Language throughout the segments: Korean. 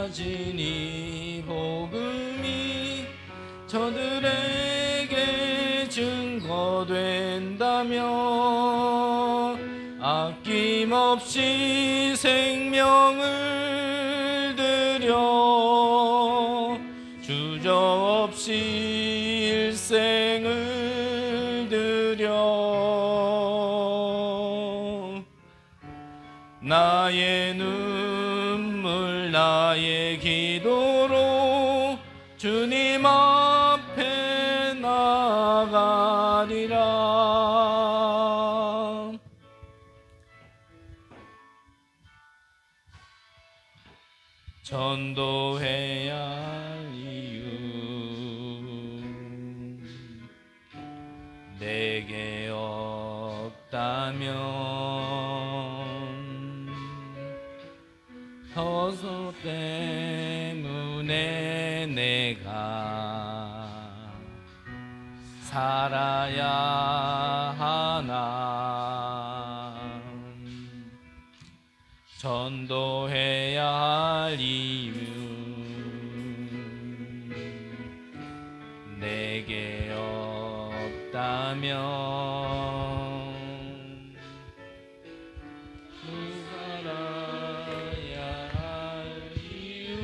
가진 이 복음이 저들에게 증거된다면 아낌없이 생명을 들여 주저없이 일생을 들여 나의 눈물 나의 기도로 주님 앞에 나가리라. 전도해야 할 이유 내게 없다면 허소 때문에 내가 살아야 하나. 전도해야 할 이유 내게 없다면 살아야 할 이유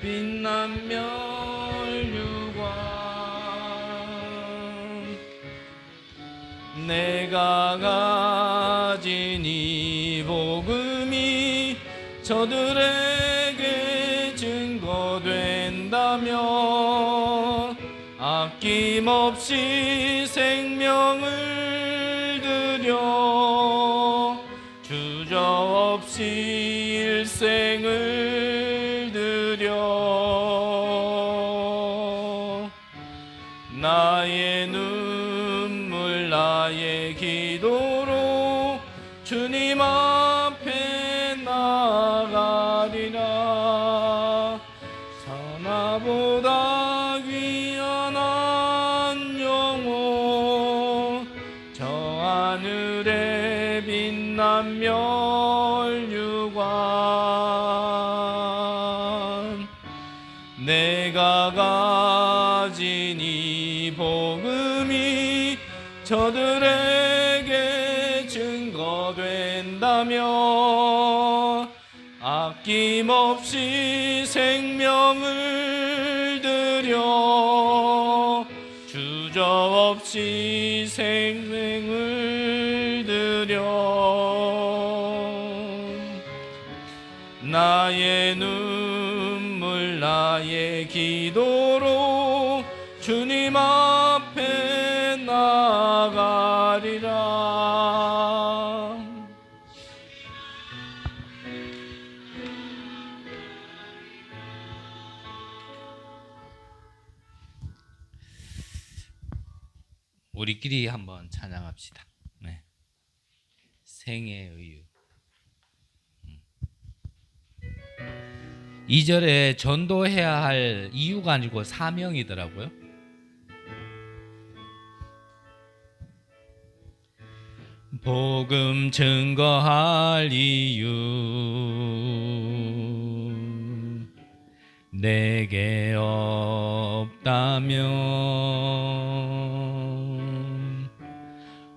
빛난 멸류관 내가 가진 이 복음이 저들에게 증거된다면 아낌없이 생명을 들여 주저없이 일생을 들여 나의 눈물 나의 기도로 주님 앞에 나가리라. 천하보다 귀한 영혼 저 하늘에 빛난 멸류관 내가 가진 이 복음이 저들에게 증거된다면 아낌없이 생명을 들여 주저없이 생명을 들여 나의 눈물 나의 기도로 주님 앞에 나가리라. 우리끼리 한번 찬양합시다. 네. 생의 의유. 2절에 전도해야 할 이유가 아니고 사명이더라고요. 복음 증거할 이유 내게 없다면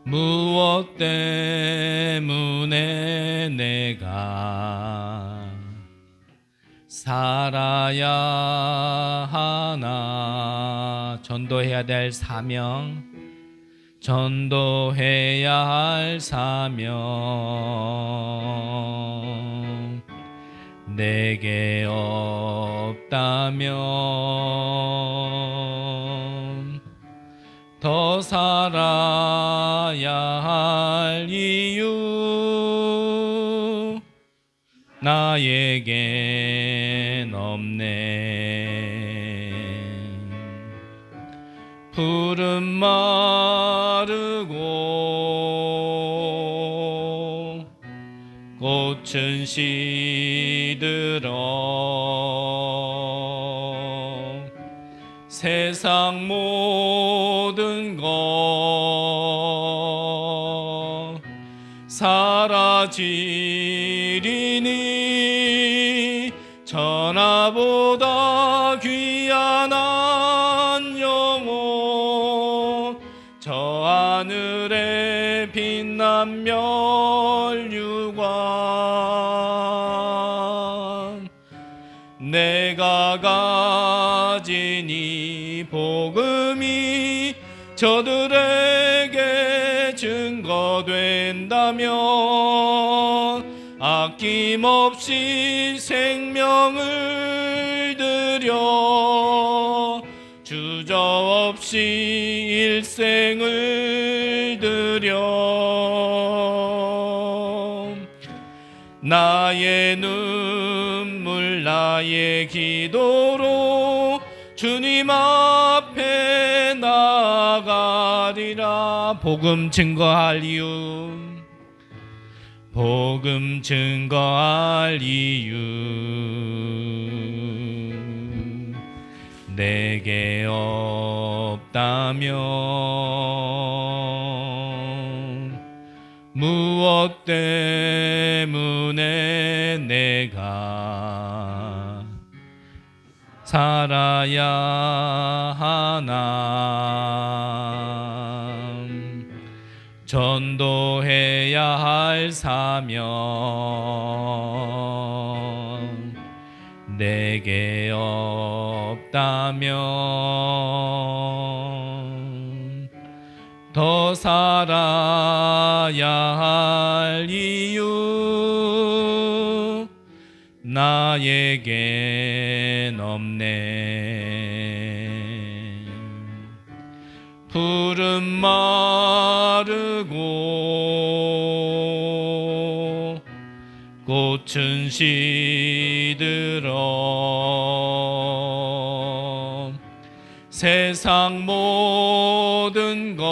무엇 때문에 내가 살아야 하나. 전도해야 될 사명, 전도해야 할 사명 내게 없다면 없다면 더 살아야 할 이유 나에겐 없네. 푸른 마르고 꽃은 시들어 세상 모든 것 사라지리니 천하보다 귀한 한 영혼 저 하늘에 빛난 멸류관 내가 가진 이 복음이 저들에게 증거된다면 아낌없이 생명을 들여 주저없이 일생을 들여 나의 눈물 나의 기도로 주님 앞에 나아가리라. 복음 증거할 이유 복음 증거할 이유 내게 없다면 무엇 때문에 내가 살아야 하나. 전도해야 할 사명 내게 없다면 더 살아야 할 이유 나에겐 없네. 푸른 마르고 꽃은 시들어 세상 모든 것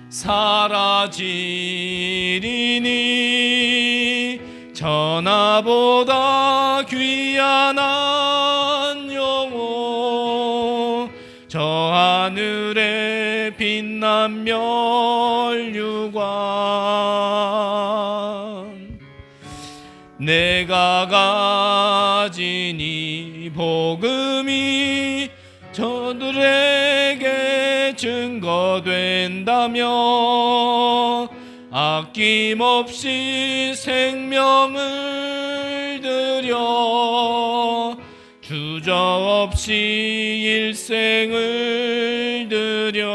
사라지리니 천하보다 귀한 한 영혼 저 하늘에 빛난 멸류관 내가 가진 이 복음이 저들에게 증거된다면 아낌없이 생명을 들여 주저없이 일생을 들여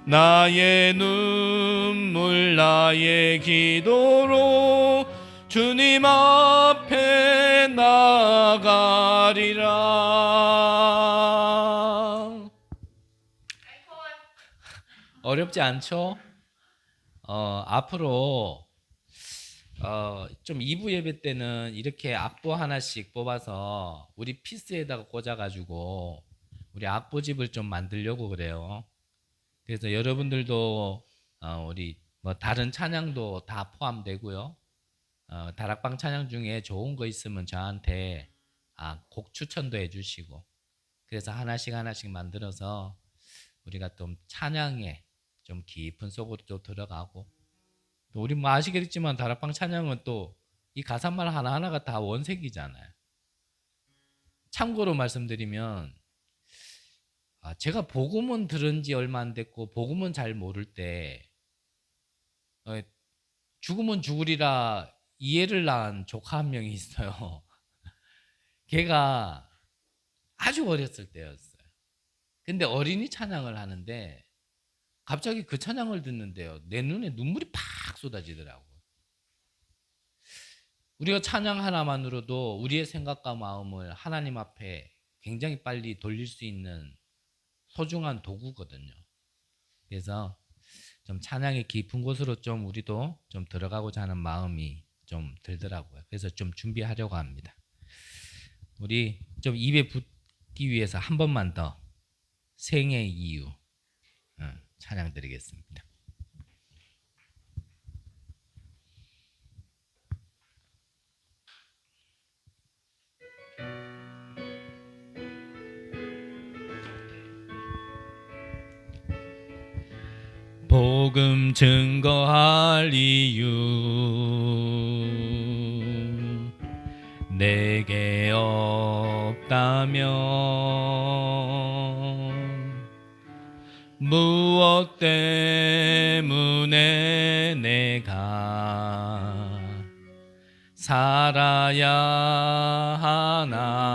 나의 눈물 나의 기도로 주님 앞에 나아가리라. 어렵지 않죠? 앞으로 좀 2부 예배 때는 이렇게 악보 하나씩 뽑아서 우리 피스에다가 꽂아가지고 우리 악보집을 좀 만들려고 그래요. 그래서 여러분들도 우리 뭐 다른 찬양도 다 포함되고요. 다락방 찬양 중에 좋은 거 있으면 저한테 곡 추천도 해주시고 그래서 하나씩 만들어서 우리가 좀 찬양에 좀 깊은 속으로 또 들어가고 또 우리 뭐 아시겠지만 다락방 찬양은 또 이 가사말 하나하나가 다 원색이잖아요. 참고로 말씀드리면 제가 복음은 들은 지 얼마 안 됐고 복음은 잘 모를 때 죽으면 죽으리라 이해를 낳은 조카 한 명이 있어요. 걔가 아주 어렸을 때였어요. 근데 어린이 찬양을 하는데 갑자기 그 찬양을 듣는데요 내 눈에 눈물이 팍 쏟아지더라고요. 우리가 찬양 하나만으로도 우리의 생각과 마음을 하나님 앞에 굉장히 빨리 돌릴 수 있는 소중한 도구거든요. 그래서 좀 찬양의 깊은 곳으로 좀 우리도 좀 들어가고자 하는 마음이 좀 들더라고요. 그래서 좀 준비하려고 합니다. 우리 좀 입에 붙기 위해서 한 번만 더 생의 이유 찬양 드리겠습니다. 복음 증거할 이유 내게 없다면 무엇 때문에 내가 살아야 하나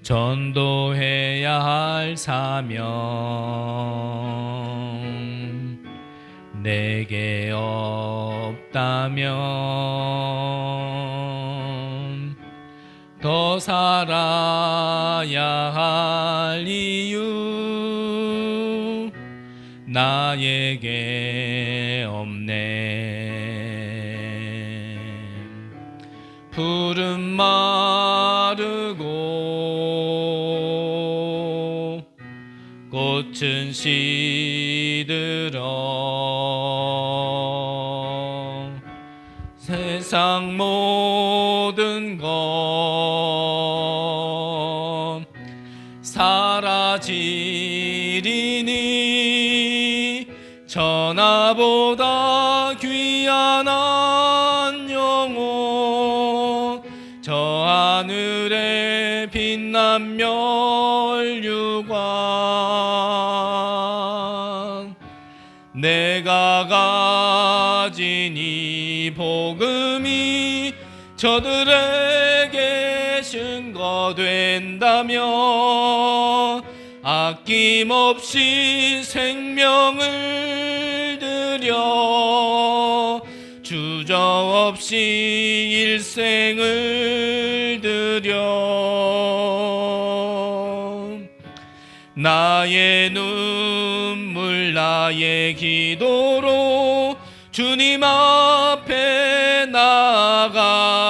전도해야 할 사명 내게 없다면 더 살아야 할 이유 나에게 없네. 푸른 마르고 꽃은 시들어 세상 모든 것 사라지리니 천하보다 귀한 한 영혼 저 하늘에 빛난 멸류관 내가 가진 이 복음이 저들에게 증거된다면 아낌없이 생명을 들여 주저없이 일생을 들여 나의 눈물 나의 기도로 주님 앞에 나아가리라.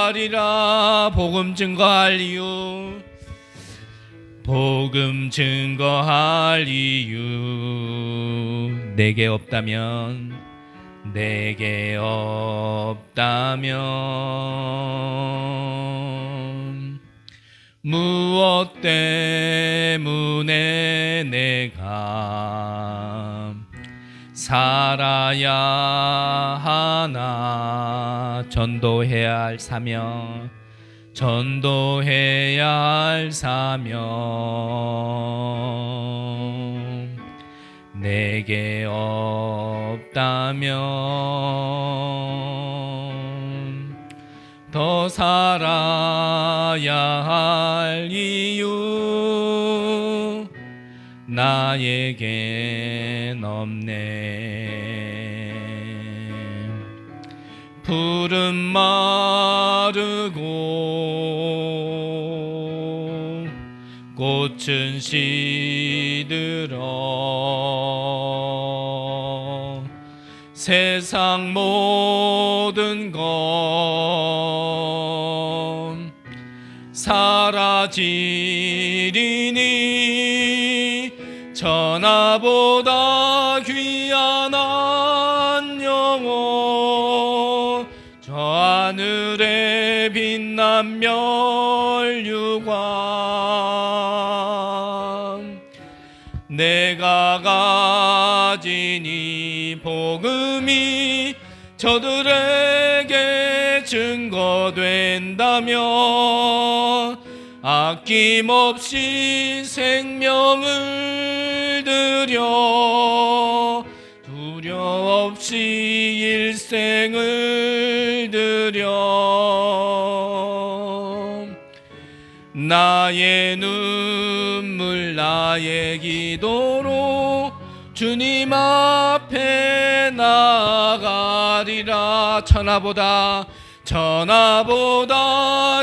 복음 증거할 이유 복음 증거할 이유 내게 없다면 무엇 때문에 내가 살아야 하나 전도해야 할 사명 전도해야 할 사명 내게 없다면 더 살아야 할 이유 나에겐 없네. 푸른 마르고 꽃은 시들어 세상 모든 것 사라지리니 천하보다 귀한 한 영혼 저 하늘에 빛난 멸류관 내가 가진 이 복음이 저들에게 증거된다면 아낌없이 생명을 들여 두려움없이 일생을 들여 나의 눈물 나의 기도로 주님 앞에 나가리라. 천하보다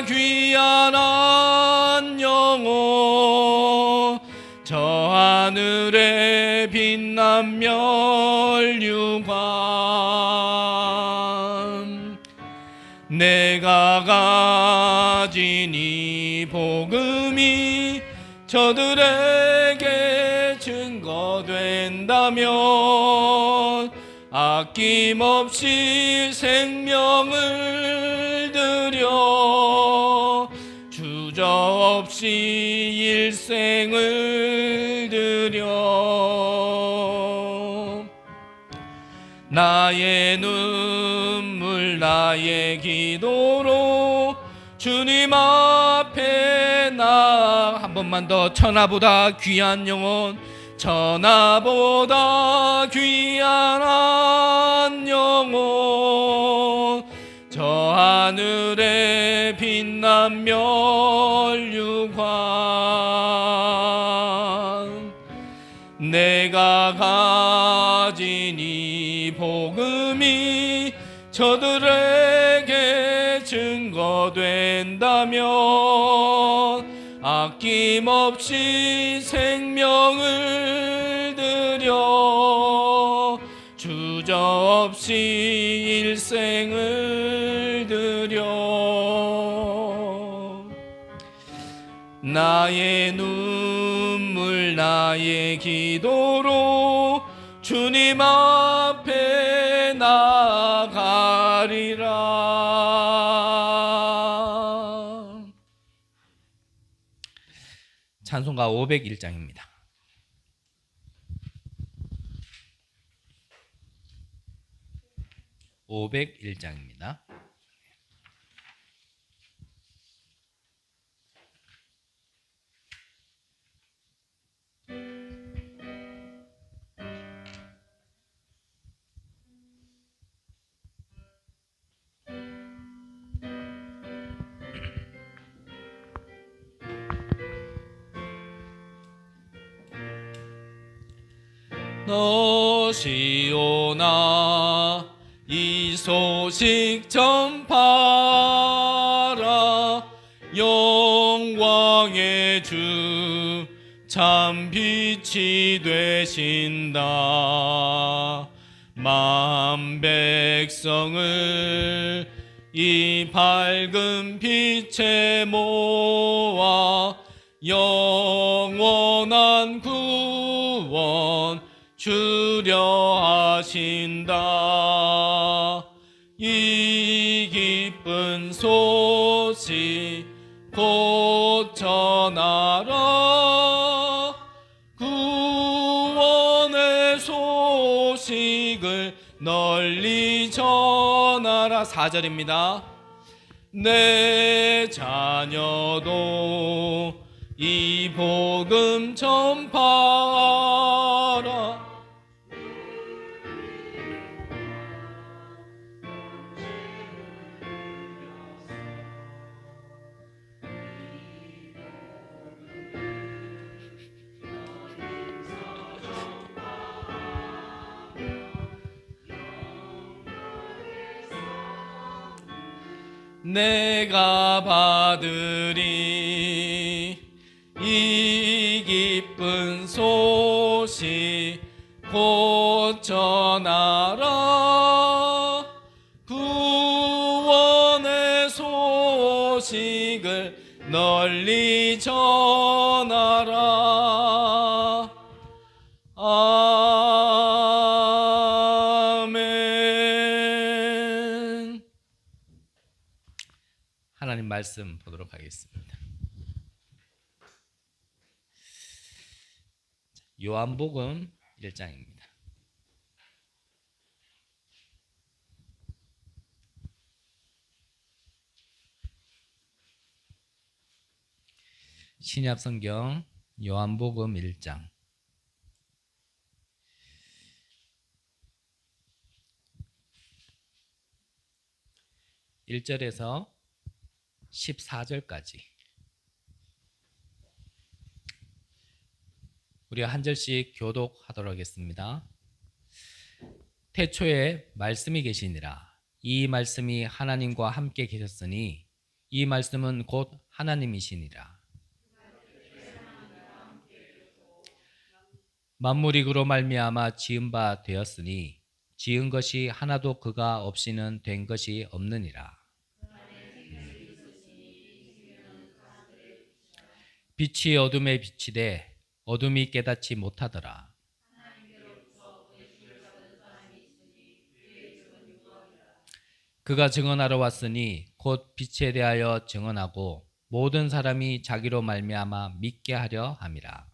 귀한 한 영혼, 저 하늘에 빛난 멸류관. 내가 가진 이 복음이 저들에게 증거된다면 아낌없이 생명을 들여 주저없이 일생을 들여 나의 눈물 나의 기도로 주님 앞에 한 번만 더. 천하보다 귀한 영혼, 천하보다 귀한 한 영혼, 저 하늘에 빛난 멸류관. 내가 가진 이 복음이 저들에게 증거된다면 아낌없이 생명을 들여 주저없이 일생을 들여 나의 눈물 나의 기도로 주님 앞에 나가리라. 찬송가 501장입니다. (501장입니다) 너시오나 이 소식 전파라. 영광의 주 참 빛이 되신다. 만 백성을 이 밝은 빛에 모아 영원한 구원 주려 하신다. 이 기쁜 소식 곧 전하라. 구원의 소식을 널리 전하라. 4절입니다. 내 자녀도 이 복음 전파하라. 내가 받으리 이 기쁜 소식 곧 전하라. 구원의 소식을 널리 전하라. 아멘. 하나님 말씀 보도록 하겠습니다. 요한복음 1장입니다. 신약성경 요한복음 1장 1절에서 14절까지 우리 한 절씩 교독하도록 하겠습니다. 태초에 말씀이 계시니라. 이 말씀이 하나님과 함께 계셨으니 이 말씀은 곧 하나님이시니라. 만물이 그로 말미암아 지은 바 되었으니 지은 것이 하나도 그가 없이는 된 것이 없느니라. 빛이 어둠에 비치되 어둠이 깨닫지 못하더라. 그가 증언하러 왔으니 곧 빛에 대하여 증언하고 모든 사람이 자기로 말미암아 믿게 하려 함이라.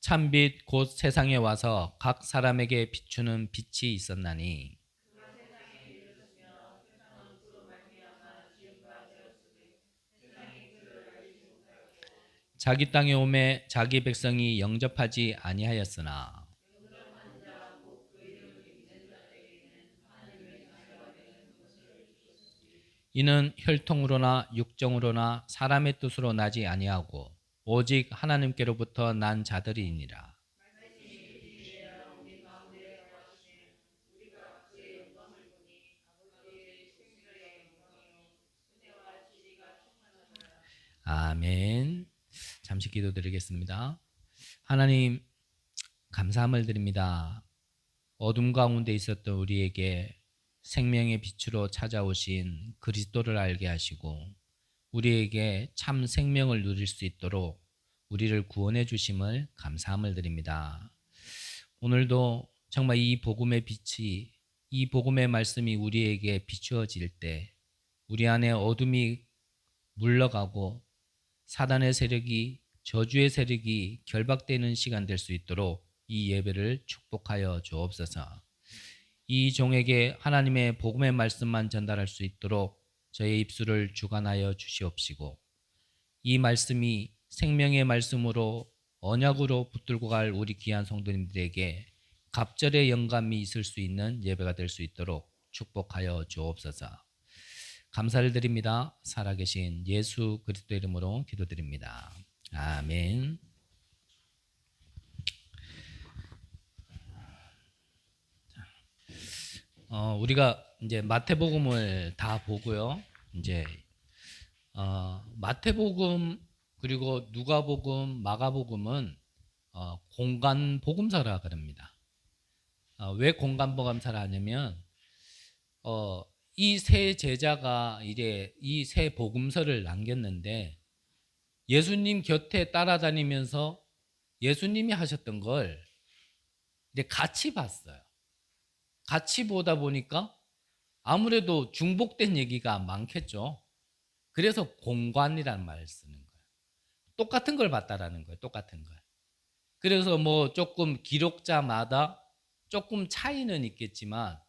참빛 곧 세상에 와서 각 사람에게 비추는 빛이 있었나니 자기 땅에 오매 자기 백성이 영접하지 아니하였으나 이는 혈통으로나 육정으로나 사람의 뜻으로 나지 아니하고 오직 하나님께로부터 난 자들이니라. 아멘. 잠시 기도드리겠습니다. 하나님, 감사함을 드립니다. 어둠 가운데 있었던 우리에게 생명의 빛으로 찾아오신 그리스도를 알게 하시고 우리에게 참 생명을 누릴 수 있도록 우리를 구원해 주심을 감사함을 드립니다. 오늘도 정말 이 복음의 빛이, 이 복음의 말씀이 우리에게 비추어질 때 우리 안에 어둠이 물러가고 사단의 세력이, 저주의 세력이 결박되는 시간 될 수 있도록 이 예배를 축복하여 주옵소서. 이 종에게 하나님의 복음의 말씀만 전달할 수 있도록 저의 입술을 주관하여 주시옵시고 이 말씀이 생명의 말씀으로 언약으로 붙들고 갈 우리 귀한 성도님들에게 갑절의 영감이 있을 수 있는 예배가 될 수 있도록 축복하여 주옵소서. 감사를 드립니다. 살아계신 예수 그리스도 이름으로 기도드립니다. 아멘. 우리가 이제 마태복음을 다 보고요. 이제 마태복음 그리고 누가복음, 마가복음은 공간 복음서라 그럽니다. 왜 공간 복음서라 하냐면 이 세 제자가 이제 이 세 복음서를 남겼는데 예수님 곁에 따라다니면서 예수님이 하셨던 걸 이제 같이 봤어요. 같이 보다 보니까 아무래도 중복된 얘기가 많겠죠. 그래서 공관이라는 말을 쓰는 거예요. 똑같은 걸 봤다라는 거예요. 똑같은 걸. 그래서 뭐 조금 기록자마다 조금 차이는 있겠지만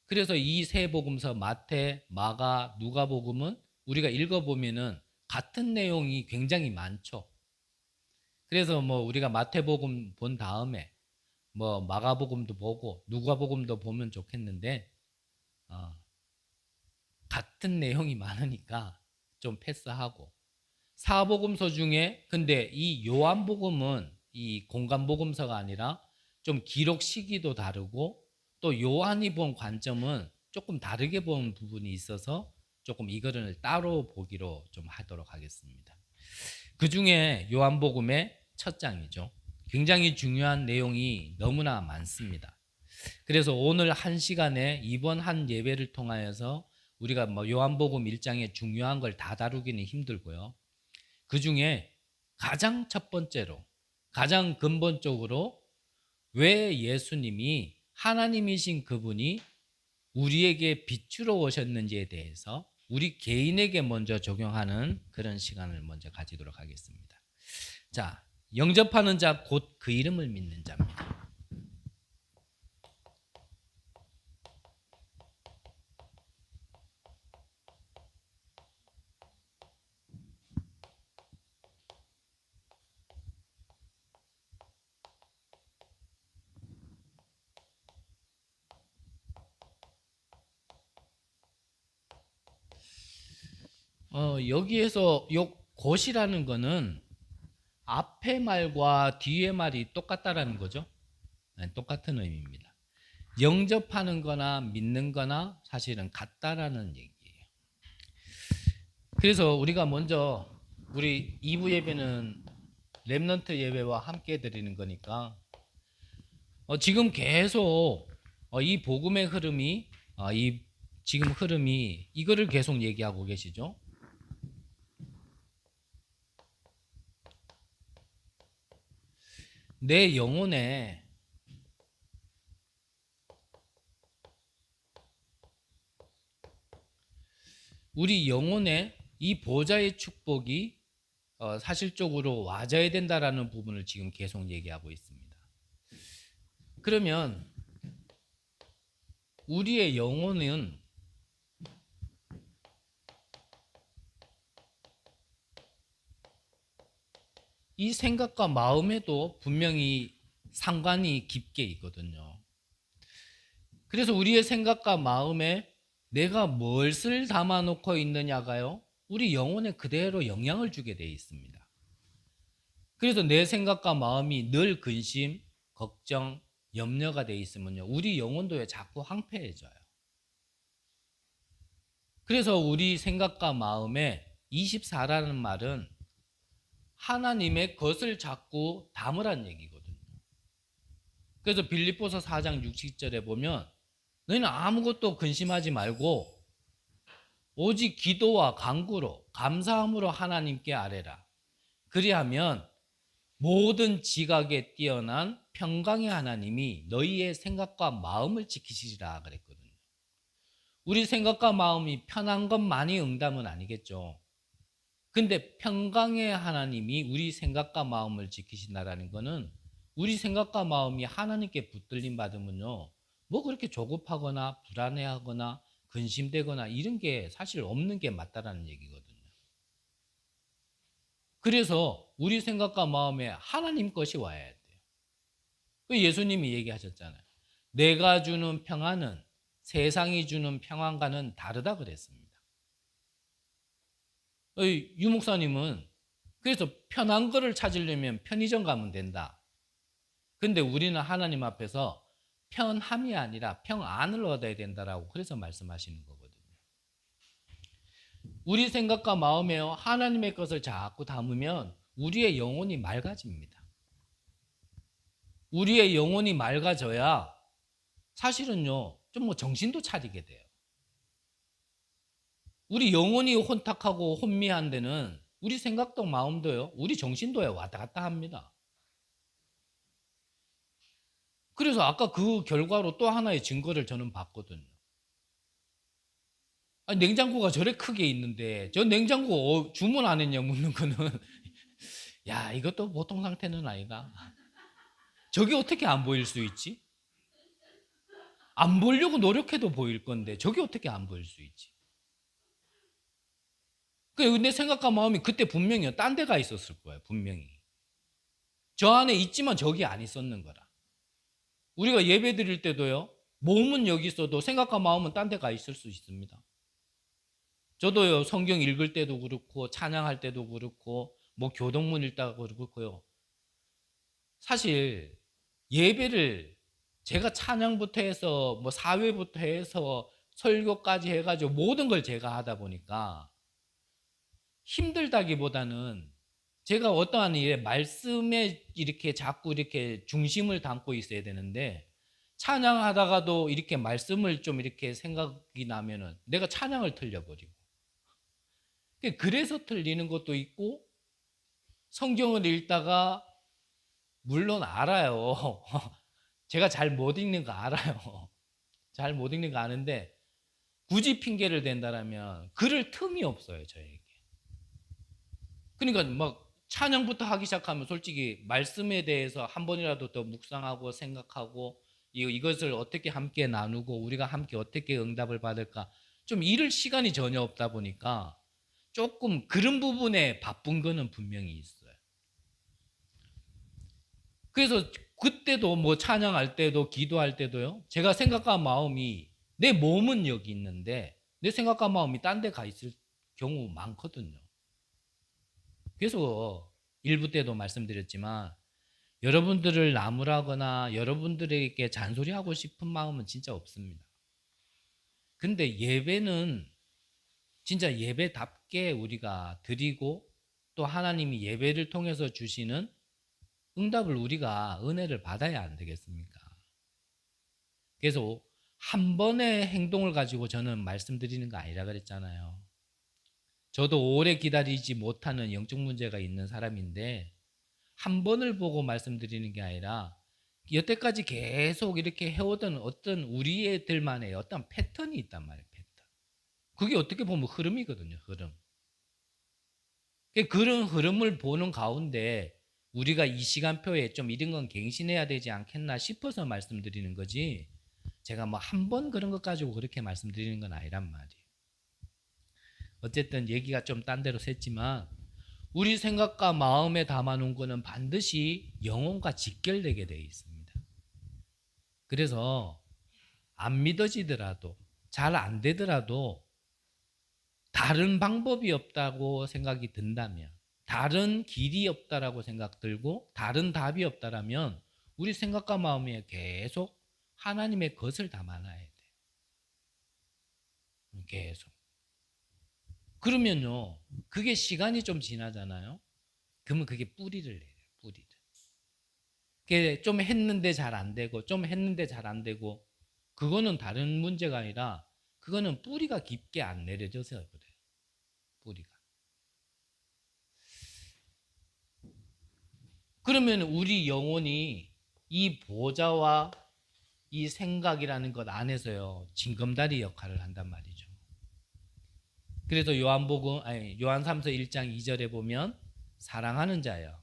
그래서 이 세 복음서 마태, 마가, 누가복음은 우리가 읽어보면은 같은 내용이 굉장히 많죠. 그래서 뭐 우리가 마태복음 본 다음에 뭐 마가복음도 보고 누가복음도 보면 좋겠는데 같은 내용이 많으니까 좀 패스하고 사복음서 중에 근데 이 요한복음은 이 공간복음서가 아니라 좀 기록 시기도 다르고 또 요한이 본 관점은 조금 다르게 본 부분이 있어서 조금 이거를 따로 보기로 좀 하도록 하겠습니다. 그 중에 요한복음의 첫 장이죠. 굉장히 중요한 내용이 너무나 많습니다. 그래서 오늘 한 시간에 이번 한 예배를 통하여서 우리가 뭐 요한복음 1장의 중요한 걸 다 다루기는 힘들고요. 그 중에 가장 첫 번째로, 가장 근본적으로 왜 예수님이 하나님이신 그분이 우리에게 빛으로 오셨는지에 대해서 우리 개인에게 먼저 적용하는 그런 시간을 먼저 가지도록 하겠습니다. 자, 영접하는 자 곧 그 이름을 믿는 자입니다. 여기에서 요 곧이라는 거는 앞에 말과 뒤에 말이 똑같다라는 거죠. 네, 똑같은 의미입니다. 영접하는 거나 믿는 거나 사실은 같다라는 얘기예요. 그래서 우리가 먼저 우리 2부 예배는 렘넌트 예배와 함께 드리는 거니까 지금 계속 이 복음의 흐름이 이 지금 흐름이 이거를 계속 얘기하고 계시죠. 내 영혼에 우리 영혼에 이 보좌의 축복이 사실적으로 와져야 된다라는 부분을 지금 계속 얘기하고 있습니다. 그러면 우리의 영혼은 이 생각과 마음에도 분명히 상관이 깊게 있거든요. 그래서 우리의 생각과 마음에 내가 무엇을 담아놓고 있느냐가요, 우리 영혼에 그대로 영향을 주게 되어 있습니다. 그래서 내 생각과 마음이 늘 근심, 걱정, 염려가 되어 있으면요, 우리 영혼도 자꾸 황폐해져요. 그래서 우리 생각과 마음에 24라는 말은 하나님의 것을 자꾸 담으란 얘기거든요. 그래서 빌립보서 4장 60절에 보면 너희는 아무것도 근심하지 말고 오직 기도와 간구로 감사함으로 하나님께 아뢰라. 그리하면 모든 지각에 뛰어난 평강의 하나님이 너희의 생각과 마음을 지키시리라 그랬거든요. 우리 생각과 마음이 편한 것만이 응답은 아니겠죠. 근데 평강의 하나님이 우리 생각과 마음을 지키신다라는 거는 우리 생각과 마음이 하나님께 붙들림 받으면요, 뭐 그렇게 조급하거나 불안해하거나 근심되거나 이런 게 사실 없는 게 맞다라는 얘기거든요. 그래서 우리 생각과 마음에 하나님 것이 와야 돼요. 예수님이 얘기하셨잖아요. 내가 주는 평안은 세상이 주는 평안과는 다르다 그랬습니다. 유 목사님은 그래서 편한 거를 찾으려면 편의점 가면 된다. 근데 우리는 하나님 앞에서 편함이 아니라 평안을 얻어야 된다라고 그래서 말씀하시는 거거든요. 우리 생각과 마음에 하나님의 것을 자꾸 담으면 우리의 영혼이 맑아집니다. 우리의 영혼이 맑아져야 사실은요, 좀 뭐 정신도 차리게 돼요. 우리 영혼이 혼탁하고 혼미한 데는 우리 생각도 마음도요, 우리 정신도요, 왔다 갔다 합니다. 그래서 아까 그 결과로 또 하나의 증거를 저는 봤거든요. 아니, 냉장고가 저래 크게 있는데 저 냉장고 주문 안 했냐 묻는 거는 야, 이것도 보통 상태는 아니다. 저게 어떻게 안 보일 수 있지? 안 보려고 노력해도 보일 건데 저게 어떻게 안 보일 수 있지? 내 생각과 마음이 그때 분명히 딴 데가 있었을 거예요. 분명히 저 안에 있지만 저기 안 있었는 거라. 우리가 예배 드릴 때도요, 몸은 여기 있어도 생각과 마음은 딴 데가 있을 수 있습니다. 저도요, 성경 읽을 때도 그렇고 찬양할 때도 그렇고 뭐 교동문 읽다가 그렇고요, 사실 예배를 제가 찬양부터 해서 뭐 사회부터 해서 설교까지 해가지고 모든 걸 제가 하다 보니까 힘들다기보다는 제가 어떠한 일에 말씀에 이렇게 자꾸 이렇게 중심을 담고 있어야 되는데 찬양하다가도 이렇게 말씀을 좀 이렇게 생각이 나면은 내가 찬양을 틀려버리고, 그래서 틀리는 것도 있고, 성경을 읽다가 물론 알아요. 제가 잘 못 읽는 거 알아요. 잘 못 읽는 거 아는데 굳이 핑계를 댄다라면 그럴 틈이 없어요, 저에게. 그러니까 막 찬양부터 하기 시작하면 솔직히 말씀에 대해서 한 번이라도 더 묵상하고 생각하고 이것을 어떻게 함께 나누고 우리가 함께 어떻게 응답을 받을까, 좀 이럴 시간이 전혀 없다 보니까 조금 그런 부분에 바쁜 거는 분명히 있어요. 그래서 그때도 뭐 찬양할 때도 기도할 때도요, 제가 생각과 마음이, 내 몸은 여기 있는데 내 생각과 마음이 딴 데 가 있을 경우 많거든요. 그래서 일부 때도 말씀드렸지만 여러분들을 나무라거나 여러분들에게 잔소리하고 싶은 마음은 진짜 없습니다. 근데 예배는 진짜 예배답게 우리가 드리고 또 하나님이 예배를 통해서 주시는 응답을 우리가 은혜를 받아야 안 되겠습니까? 그래서 한 번의 행동을 가지고 저는 말씀드리는 거 아니라 그랬잖아요. 저도 오래 기다리지 못하는 영적 문제가 있는 사람인데 한 번을 보고 말씀드리는 게 아니라 여태까지 계속 이렇게 해오던 어떤 우리들만의 어떤 패턴이 있단 말이에요. 패턴. 그게 어떻게 보면 흐름이거든요. 흐름. 그런 흐름을 보는 가운데 우리가 이 시간표에 좀 이런 건 갱신해야 되지 않겠나 싶어서 말씀드리는 거지, 제가 뭐 한 번 그런 것 가지고 그렇게 말씀드리는 건 아니란 말이에요. 어쨌든 얘기가 좀 딴 데로 샜지만 우리 생각과 마음에 담아놓은 거는 반드시 영혼과 직결되게 되어 있습니다. 그래서 안 믿어지더라도 잘 안 되더라도 다른 방법이 없다고 생각이 든다면, 다른 길이 없다라고 생각 들고 다른 답이 없다라면 우리 생각과 마음에 계속 하나님의 것을 담아놔야 돼. 계속. 그러면요, 그게 시간이 좀 지나잖아요. 그러면 그게 뿌리를 내요. 뿌리를. 그게 좀 했는데 잘 안 되고 좀 했는데 잘 안 되고, 그거는 다른 문제가 아니라 그거는 뿌리가 깊게 안 내려져서 그래요. 뿌리가. 그러면 우리 영혼이 이 보좌와 이 생각이라는 것 안에서요, 징검다리 역할을 한단 말이죠. 그래서 요한 3서 1장 2절에 보면 사랑하는 자여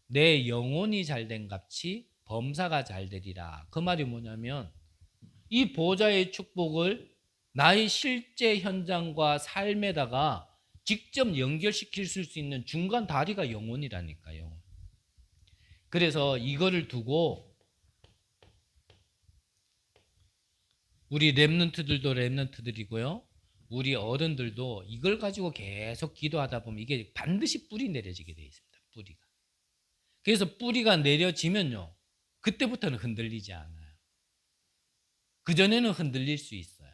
내 영혼이 잘된 같이 범사가 잘되리라. 그 말이 뭐냐면 이 보좌의 축복을 나의 실제 현장과 삶에다가 직접 연결시킬 수 있는 중간 다리가 영혼이라니까요. 그래서 이거를 두고 우리 렘넌트들도 렘넌트들이고요, 우리 어른들도 이걸 가지고 계속 기도하다 보면 이게 반드시 뿌리 내려지게 돼 있습니다. 뿌리가. 그래서 뿌리가 내려지면요, 그때부터는 흔들리지 않아요. 그전에는 흔들릴 수 있어요.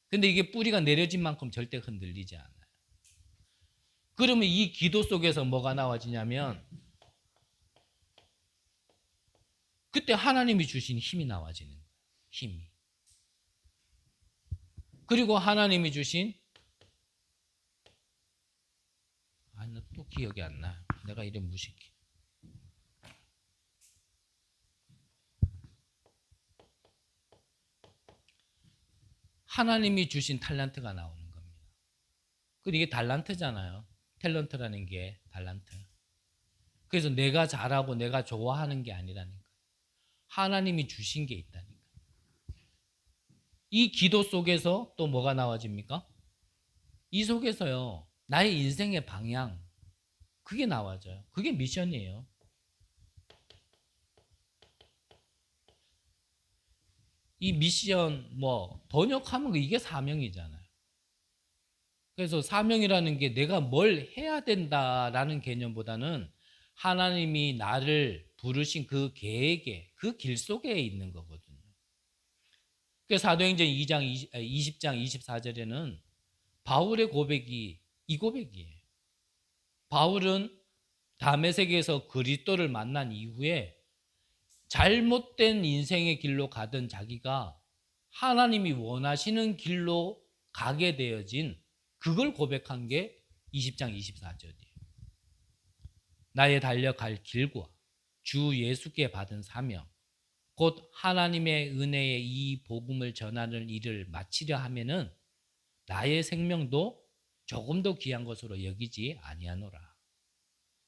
근데 이게 뿌리가 내려진 만큼 절대 흔들리지 않아요. 그러면 이 기도 속에서 뭐가 나와지냐면 그때 하나님이 주신 힘이 나와지는 거예요. 힘이. 그리고 하나님이 주신, 나 또 기억이 안 나요. 내가 이래 무식해. 하나님이 주신 탤런트가 나오는 겁니다. 그리고 이게 달란트잖아요. 탤런트라는 게 달란트. 그래서 내가 잘하고 내가 좋아하는 게 아니라니까. 하나님이 주신 게 있다니까. 이 기도 속에서 또 뭐가 나와집니까? 이 속에서요, 나의 인생의 방향, 그게 나와져요. 그게 미션이에요. 이 미션 번역하면 이게 사명이잖아요. 그래서 사명이라는 게 내가 뭘 해야 된다라는 개념보다는 하나님이 나를 부르신 그 계획에, 그 길 속에 있는 거거든요. 그래서 사도행전 20장 24절에는 바울의 고백이 이 고백이에요. 바울은 다메섹에서 그리스도를 만난 이후에 잘못된 인생의 길로 가던 자기가 하나님이 원하시는 길로 가게 되어진 그걸 고백한 게 20장 24절이에요. 나의 달려갈 길과 주 예수께 받은 사명, 곧 하나님의 은혜의 이 복음을 전하는 일을 마치려 하면은 나의 생명도 조금 더 귀한 것으로 여기지 아니하노라.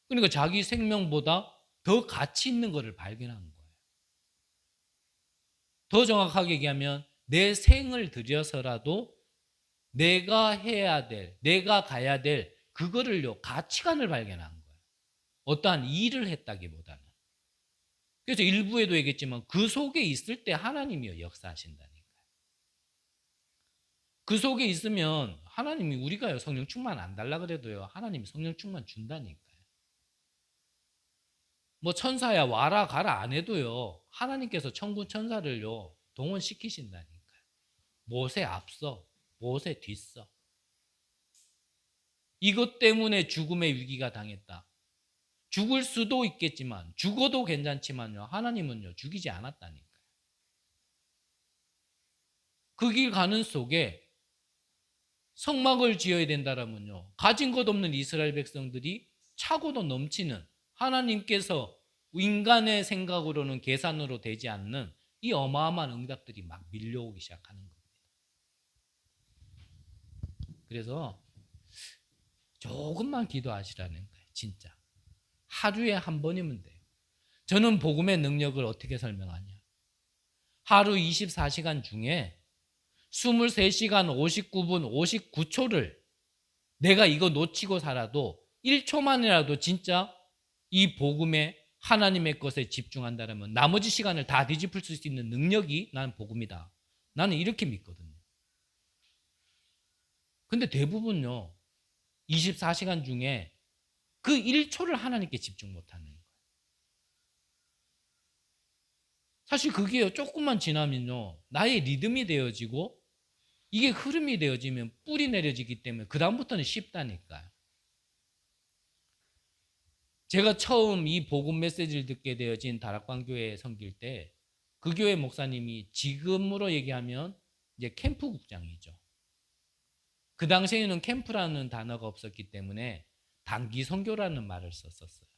그러니까 자기 생명보다 더 가치 있는 것을 발견한 거예요. 더 정확하게 얘기하면 내 생을 들여서라도 내가 해야 될, 내가 가야 될 그거를요, 가치관을 발견한 거예요. 어떠한 일을 했다기보다는. 그래서 일부에도 얘기했지만 그 속에 있을 때 하나님이 역사하신다니까요. 그 속에 있으면 하나님이, 우리가요 성령 충만 안 달라 그래도요 하나님이 성령 충만 준다니까요. 뭐 천사야 와라 가라 안 해도요. 하나님께서 천군 천사를요. 동원시키신다니까요. 못에 앞서, 못에 뒤서. 이것 때문에 죽음의 위기가 당했다. 죽을 수도 있겠지만 죽어도 괜찮지만요. 하나님은요. 죽이지 않았다니까요. 그 길 가는 속에 성막을 지어야 된다라면요. 가진 것 없는 이스라엘 백성들이 차고도 넘치는 하나님께서 인간의 생각으로는 계산으로 되지 않는 이 어마어마한 응답들이 막 밀려오기 시작하는 겁니다. 그래서 조금만 기도하시라는 거예요. 진짜. 하루에 한 번이면 돼요. 저는 복음의 능력을 어떻게 설명하냐. 하루 24시간 중에 23시간 59분 59초를 내가 이거 놓치고 살아도 1초만이라도 진짜 이 복음에 하나님의 것에 집중한다면 나머지 시간을 다 뒤집을 수 있는 능력이 나는 복음이다. 나는 이렇게 믿거든요. 근데 대부분요. 24시간 중에 그 1초를 하나님께 집중 못하는 거예요. 사실 그게요. 조금만 지나면요. 나의 리듬이 되어지고 이게 흐름이 되어지면 뿔이 내려지기 때문에 그 다음부터는 쉽다니까요. 제가 처음 이 복음 메시지를 듣게 되어진 다락방교회에 섬길 때 그 교회 목사님이 지금으로 얘기하면 이제 캠프국장이죠. 그 당시에는 캠프라는 단어가 없었기 때문에 단기 선교라는 말을 썼었어요.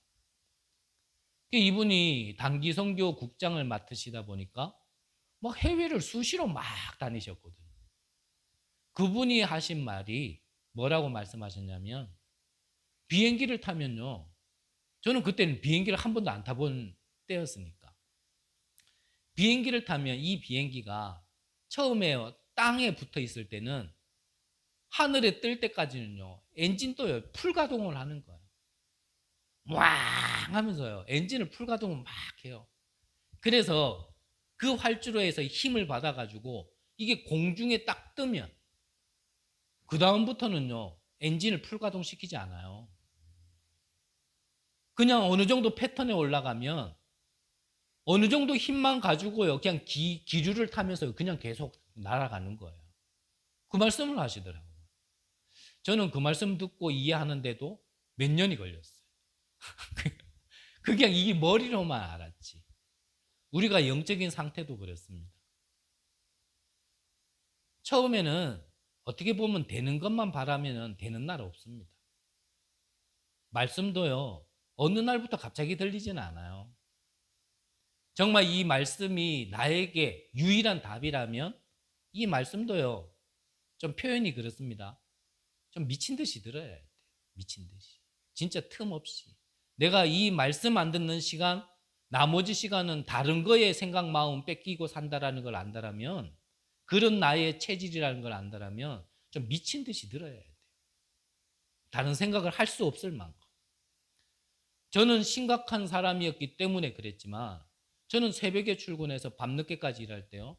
이분이 단기 선교 국장을 맡으시다 보니까 막 해외를 수시로 막 다니셨거든요. 그분이 하신 말이 뭐라고 말씀하셨냐면 비행기를 타면요. 저는 그때는 비행기를 한 번도 안 타본 때였으니까. 비행기를 타면 이 비행기가 처음에 땅에 붙어 있을 때는 하늘에 뜰 때까지는요. 엔진도 풀가동을 하는 거예요. 왕 하면서요. 엔진을 풀가동을 막 해요. 그래서 그 활주로에서 힘을 받아가지고 이게 공중에 딱 뜨면 그 다음부터는요. 엔진을 풀가동시키지 않아요. 그냥 어느 정도 패턴에 올라가면 어느 정도 힘만 가지고요. 그냥 기류를 타면서 그냥 계속 날아가는 거예요. 그 말씀을 하시더라고요. 저는 그 말씀 듣고 이해하는데도 몇 년이 걸렸어요. 그냥 이 머리로만 알았지. 우리가 영적인 상태도 그렇습니다. 처음에는 어떻게 보면 되는 것만 바라면 되는 날 없습니다. 말씀도요. 어느 날부터 갑자기 들리지는 않아요. 정말 이 말씀이 나에게 유일한 답이라면 이 말씀도요. 좀 표현이 그렇습니다. 좀 미친 듯이 들어야 돼요. 미친 듯이. 진짜 틈 없이. 내가 이 말씀 안 듣는 시간, 나머지 시간은 다른 거에 생각, 마음 뺏기고 산다라는 걸 안다라면, 그런 나의 체질이라는 걸 안다라면 좀 미친 듯이 들어야 돼요. 다른 생각을 할 수 없을 만큼. 저는 심각한 사람이었기 때문에 그랬지만 저는 새벽에 출근해서 밤늦게까지 일할 때요.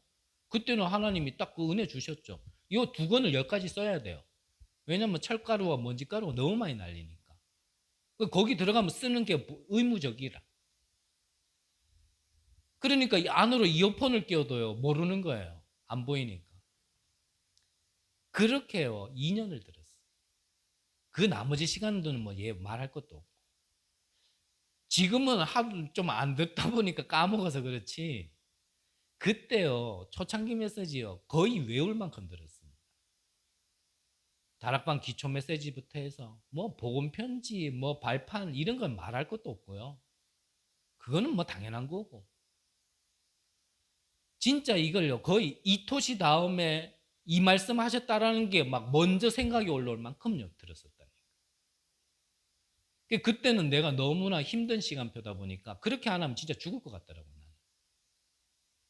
그때는 하나님이 딱 그 은혜 주셨죠. 이 두 권을 10가지 써야 돼요. 왜냐면 철가루와 먼지가루가 너무 많이 날리니까. 거기 들어가면 쓰는 게 의무적이라. 그러니까 안으로 이어폰을 끼워도요. 모르는 거예요. 안 보이니까. 그렇게요. 2년을 들었어요. 그 나머지 시간들은 뭐 말할 것도 없고. 지금은 하도 좀 안 듣다 보니까 까먹어서 그렇지. 그때요. 초창기 메시지요. 거의 외울 만큼 들었습니다. 다락방 기초 메시지부터 해서 뭐 복음 편지, 뭐 발판 이런 건 말할 것도 없고요. 그거는 뭐 당연한 거고. 진짜 이걸요. 거의 이토시 다음에 이 말씀 하셨다라는 게 막 먼저 생각이 올라올 만큼요. 들었었다니까. 그때는 내가 너무나 힘든 시간표다 보니까 그렇게 안 하면 진짜 죽을 것 같더라고요.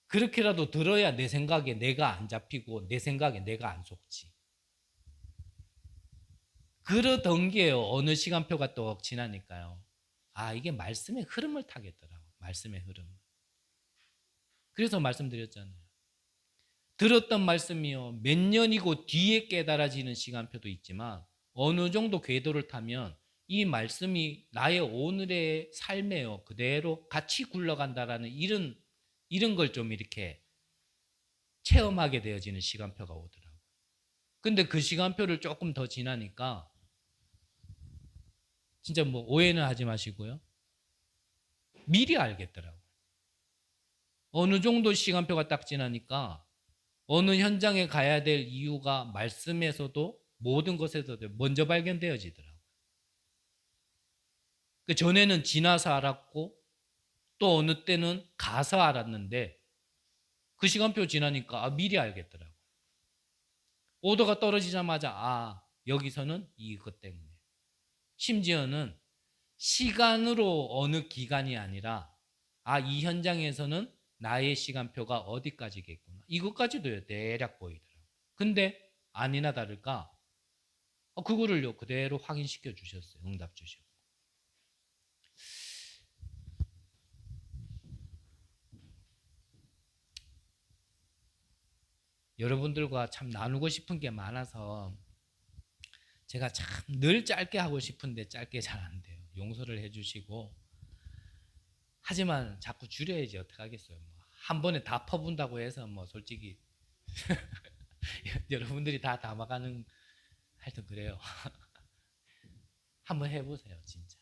그렇게라도 들어야 내 생각에 내가 안 잡히고 내 생각에 내가 안 속지. 그러던 게요. 어느 시간표가 또 지나니까요. 아, 이게 말씀의 흐름을 타겠더라고요. 말씀의 흐름. 그래서 말씀드렸잖아요. 들었던 말씀이요. 몇 년이고 뒤에 깨달아지는 시간표도 있지만 어느 정도 궤도를 타면 이 말씀이 나의 오늘의 삶에요 그대로 같이 굴러간다라는 이런 걸 좀 이렇게 체험하게 되어지는 시간표가 오더라고요. 근데 그 시간표를 조금 더 지나니까 진짜 뭐 오해는 하지 마시고요. 미리 알겠더라고요. 어느 정도 시간표가 딱 지나니까 어느 현장에 가야 될 이유가 말씀에서도 모든 것에서도 먼저 발견되어지더라고요. 그 전에는 지나서 알았고 또 어느 때는 가서 알았는데 그 시간표 지나니까 미리 알겠더라고요. 오더가 떨어지자마자 여기서는 이것 때문에. 심지어는 시간으로 어느 기간이 아니라 이 현장에서는 나의 시간표가 어디까지겠구나. 이것까지도 대략 보이더라고요. 근데 아니나 다를까 그거를요 그대로 확인시켜 주셨어요. 응답 주셨고. 여러분들과 참 나누고 싶은 게 많아서 제가 참 늘 짧게 하고 싶은데 짧게 잘 안 돼요. 용서를 해주시고. 하지만 자꾸 줄여야지 어떡하겠어요. 한 번에 다 퍼분다고 해서 솔직히 여러분들이 다 담아가는 하여튼 그래요. 한번 해보세요. 진짜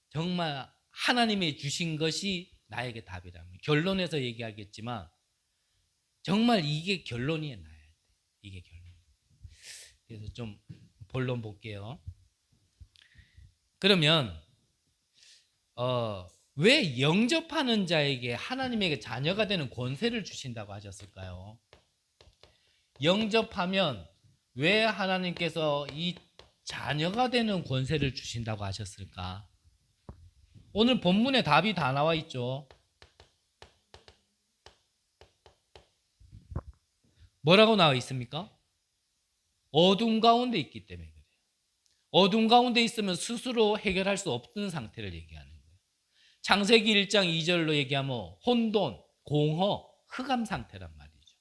정말 하나님이 주신 것이 나에게 답이라면. 결론에서 얘기하겠지만 정말 이게 결론이에요. 나야 돼. 이게 결론. 그래서 좀 본론 볼게요. 그러면 왜 영접하는 자에게 하나님에게 자녀가 되는 권세를 주신다고 하셨을까요? 영접하면 왜 하나님께서 이 자녀가 되는 권세를 주신다고 하셨을까? 오늘 본문에 답이 다 나와 있죠. 뭐라고 나와 있습니까? 어둠 가운데 있기 때문에 그래요. 어둠 가운데 있으면 스스로 해결할 수 없는 상태를 얘기하는 거예요. 창세기 1장 2절로 얘기하면 혼돈, 공허, 흑암 상태란 말이죠.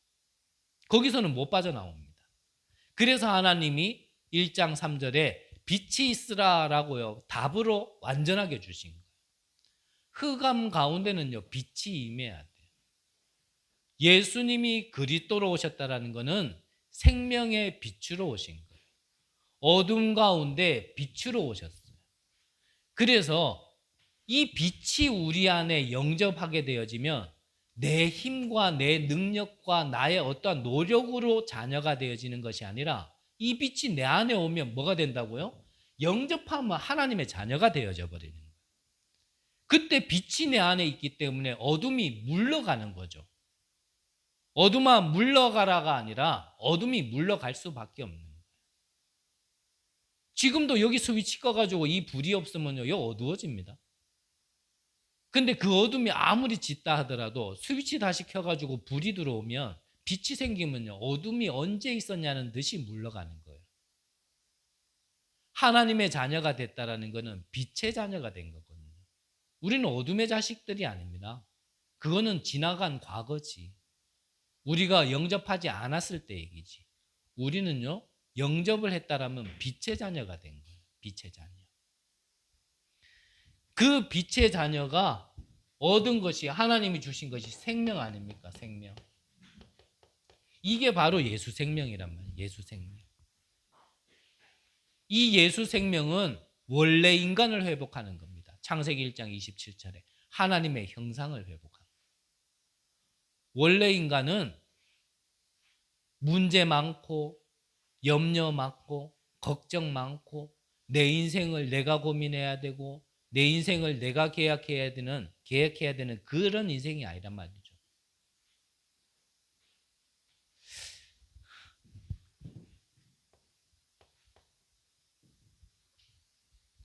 거기서는 못 빠져나옵니다. 그래서 하나님이 1장 3절에 빛이 있으라라고요 답으로 완전하게 주신 거예요. 흑암 가운데는요 빛이 임해야 돼요. 예수님이 그리스도로 오셨다라는 것은 생명의 빛으로 오신 거예요. 어둠 가운데 빛으로 오셨어요. 그래서 이 빛이 우리 안에 영접하게 되어지면 내 힘과 내 능력과 나의 어떠한 노력으로 자녀가 되어지는 것이 아니라 이 빛이 내 안에 오면 뭐가 된다고요? 영접하면 하나님의 자녀가 되어져 버리는 거예요. 그때 빛이 내 안에 있기 때문에 어둠이 물러가는 거죠. 어둠아 물러가라가 아니라 어둠이 물러갈 수밖에 없는 거예요. 지금도 여기 스위치 꺼가지고 이 불이 없으면요 여기 어두워집니다. 근데 그 어둠이 아무리 짙다 하더라도 스위치 다시 켜가지고 불이 들어오면 빛이 생기면요 어둠이 언제 있었냐는 듯이 물러가는 거예요. 하나님의 자녀가 됐다라는 것은 빛의 자녀가 된 거거든요. 우리는 어둠의 자식들이 아닙니다. 그거는 지나간 과거지. 우리가 영접하지 않았을 때 얘기지. 우리는요 영접을 했다라면 빛의 자녀가 된 거예요. 빛의 자녀. 그 빛의 자녀가 얻은 것이 하나님이 주신 것이 생명 아닙니까? 생명. 이게 바로 예수 생명이란 말이에요. 예수 생명. 이 예수 생명은 원래 인간을 회복하는 겁니다. 창세기 1장 27절에 하나님의 형상을 회복하는 거예요. 원래 인간은 문제 많고 염려 많고 걱정 많고 내 인생을 내가 고민해야 되고 내 인생을 내가 계획해야 되는 그런 인생이 아니란 말이죠.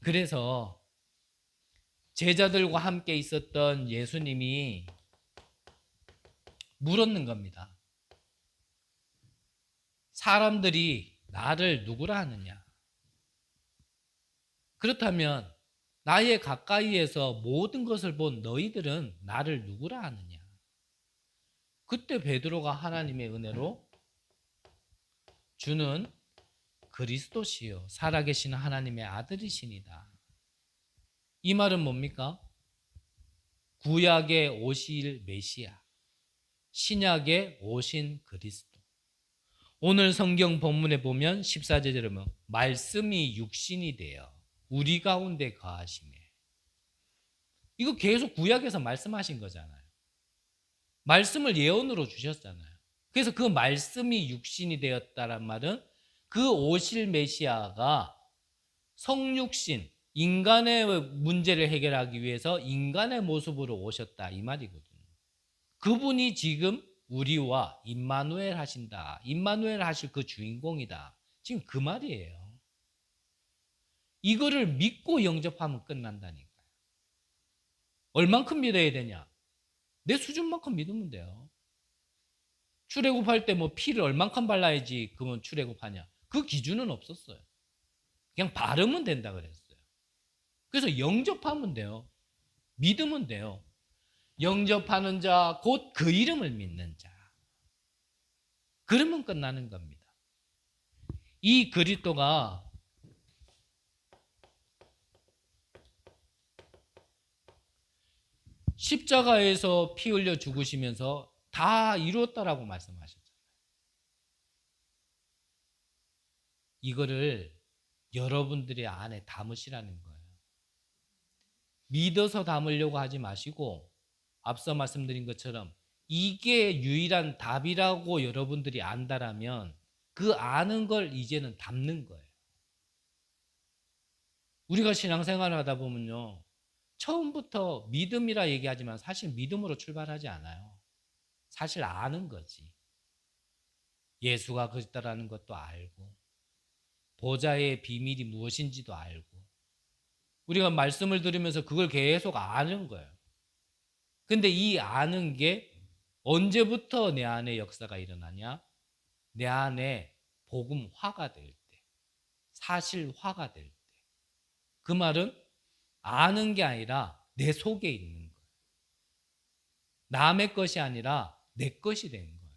그래서 제자들과 함께 있었던 예수님이 물었는 겁니다. 사람들이 나를 누구라 하느냐? 그렇다면 나의 가까이에서 모든 것을 본 너희들은 나를 누구라 하느냐? 그때 베드로가 하나님의 은혜로 주는 그리스도시요 살아계신 하나님의 아들이시니다. 이 말은 뭡니까? 구약에 오실 메시아, 신약에 오신 그리스도. 오늘 성경 본문에 보면 14절에 보면 말씀이 육신이 되어 우리 가운데 거하시매. 이거 계속 구약에서 말씀하신 거잖아요. 말씀을 예언으로 주셨잖아요. 그래서 그 말씀이 육신이 되었다란 말은 그 오실 메시아가 성육신, 인간의 문제를 해결하기 위해서 인간의 모습으로 오셨다 이 말이거든요. 그분이 지금 우리와 임마누엘 하신다. 임마누엘 하실 그 주인공이다. 지금 그 말이에요. 이거를 믿고 영접하면 끝난다니까요. 얼만큼 믿어야 되냐? 내 수준만큼 믿으면 돼요. 출애굽할 때 뭐 피를 얼만큼 발라야지 그러면 출애굽하냐? 그 기준은 없었어요. 그냥 바르면 된다 그랬어요. 그래서 영접하면 돼요. 믿으면 돼요. 영접하는 자, 곧 그 이름을 믿는 자. 그러면 끝나는 겁니다. 이 그리스도가 십자가에서 피 흘려 죽으시면서 다 이루었다라고 말씀하셨잖아요. 이거를 여러분들의 안에 담으시라는 거예요. 믿어서 담으려고 하지 마시고 앞서 말씀드린 것처럼 이게 유일한 답이라고 여러분들이 안다라면 그 아는 걸 이제는 담는 거예요. 우리가 신앙생활을 하다 보면요. 처음부터 믿음이라 얘기하지만 사실 믿음으로 출발하지 않아요. 사실 아는 거지. 예수가 그리스도라는 것도 알고 보좌의 비밀이 무엇인지도 알고 우리가 말씀을 들으면서 그걸 계속 아는 거예요. 근데 이 아는 게 언제부터 내 안에 역사가 일어나냐? 내 안에 복음화가 될 때, 사실화가 될 때. 그 말은 아는 게 아니라 내 속에 있는 거예요. 남의 것이 아니라 내 것이 된 거예요.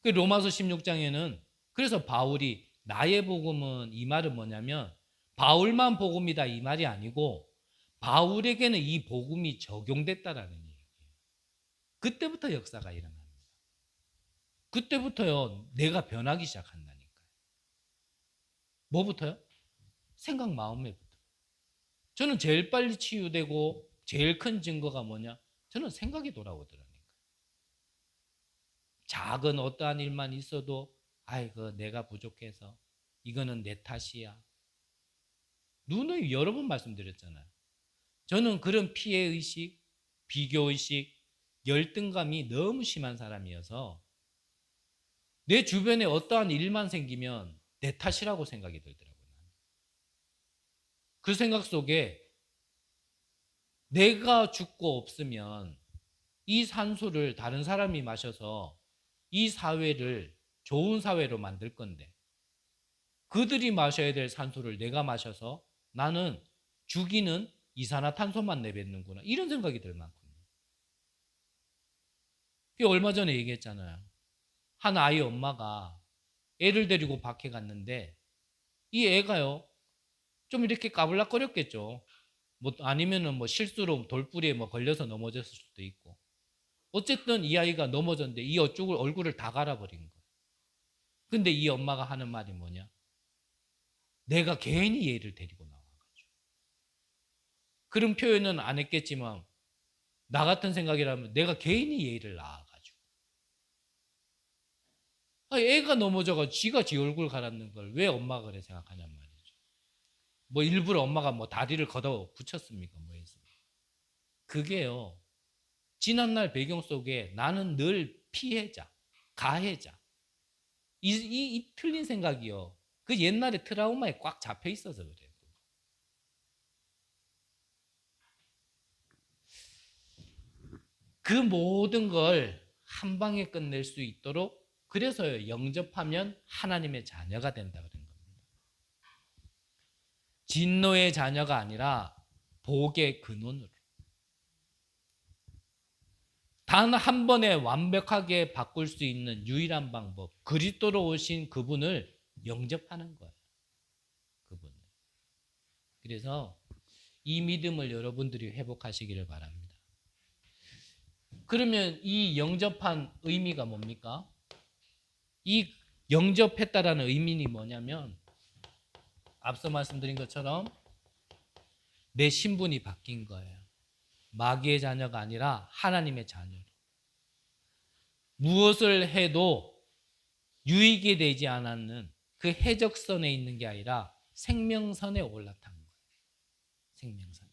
그 로마서 16장에는 그래서 바울이 나의 복음은 이 말은 뭐냐면 바울만 복음이다 이 말이 아니고 바울에게는 이 복음이 적용됐다라는 얘기예요. 그때부터 역사가 일어납니다. 그때부터요 내가 변하기 시작한다니까요. 뭐부터요? 생각 마음에부터. 저는 제일 빨리 치유되고 제일 큰 증거가 뭐냐? 저는 생각이 돌아오더라니까요. 작은 어떠한 일만 있어도 아이고 내가 부족해서 이거는 내 탓이야. 누누이 여러 번 말씀드렸잖아요. 저는 그런 피해의식, 비교의식, 열등감이 너무 심한 사람이어서 내 주변에 어떠한 일만 생기면 내 탓이라고 생각이 들더라고요. 그 생각 속에 내가 죽고 없으면 이 산소를 다른 사람이 마셔서 이 사회를 좋은 사회로 만들 건데 그들이 마셔야 될 산소를 내가 마셔서 나는 죽이는 이산화탄소만 내뱉는구나. 이런 생각이 들 만큼요. 얼마 전에 얘기했잖아요. 한 아이 엄마가 애를 데리고 밖에 갔는데 이 애가요. 좀 이렇게 까불락거렸겠죠. 뭐 아니면은 뭐 실수로 돌뿌리에 뭐 걸려서 넘어졌을 수도 있고. 어쨌든 이 아이가 넘어졌는데 이 어쪽을 얼굴을 다 갈아버린 거예요. 근데 이 엄마가 하는 말이 뭐냐? 내가 괜히 얘를 데리고 나와가지고. 그런 표현은 안 했겠지만 나 같은 생각이라면 내가 괜히 얘를 낳아가지고. 애가 넘어져가지고 지가 지 얼굴 갈았는 걸 왜 엄마가 그래 생각하냔 말이죠. 뭐 일부러 엄마가 뭐 다리를 걷어 붙였습니까? 뭐 했습니까? 그게요. 지난날 배경 속에 나는 늘 피해자, 가해자. 이 틀린 생각이요. 그 옛날에 트라우마에 꽉 잡혀 있어서 그래요. 그 모든 걸 한 방에 끝낼 수 있도록 그래서 영접하면 하나님의 자녀가 된다 그런 겁니다. 진노의 자녀가 아니라 복의 근원으로. 단 한 번에 완벽하게 바꿀 수 있는 유일한 방법, 그리스도로 오신 그분을 영접하는 거예요. 그분을. 그래서 이 믿음을 여러분들이 회복하시기를 바랍니다. 그러면 이 영접한 의미가 뭡니까? 이 영접했다라는 의미는 뭐냐면 앞서 말씀드린 것처럼 내 신분이 바뀐 거예요. 마귀의 자녀가 아니라 하나님의 자녀로. 무엇을 해도 유익이 되지 않았는 그 해적선에 있는 게 아니라 생명선에 올라탄 거예요. 생명선.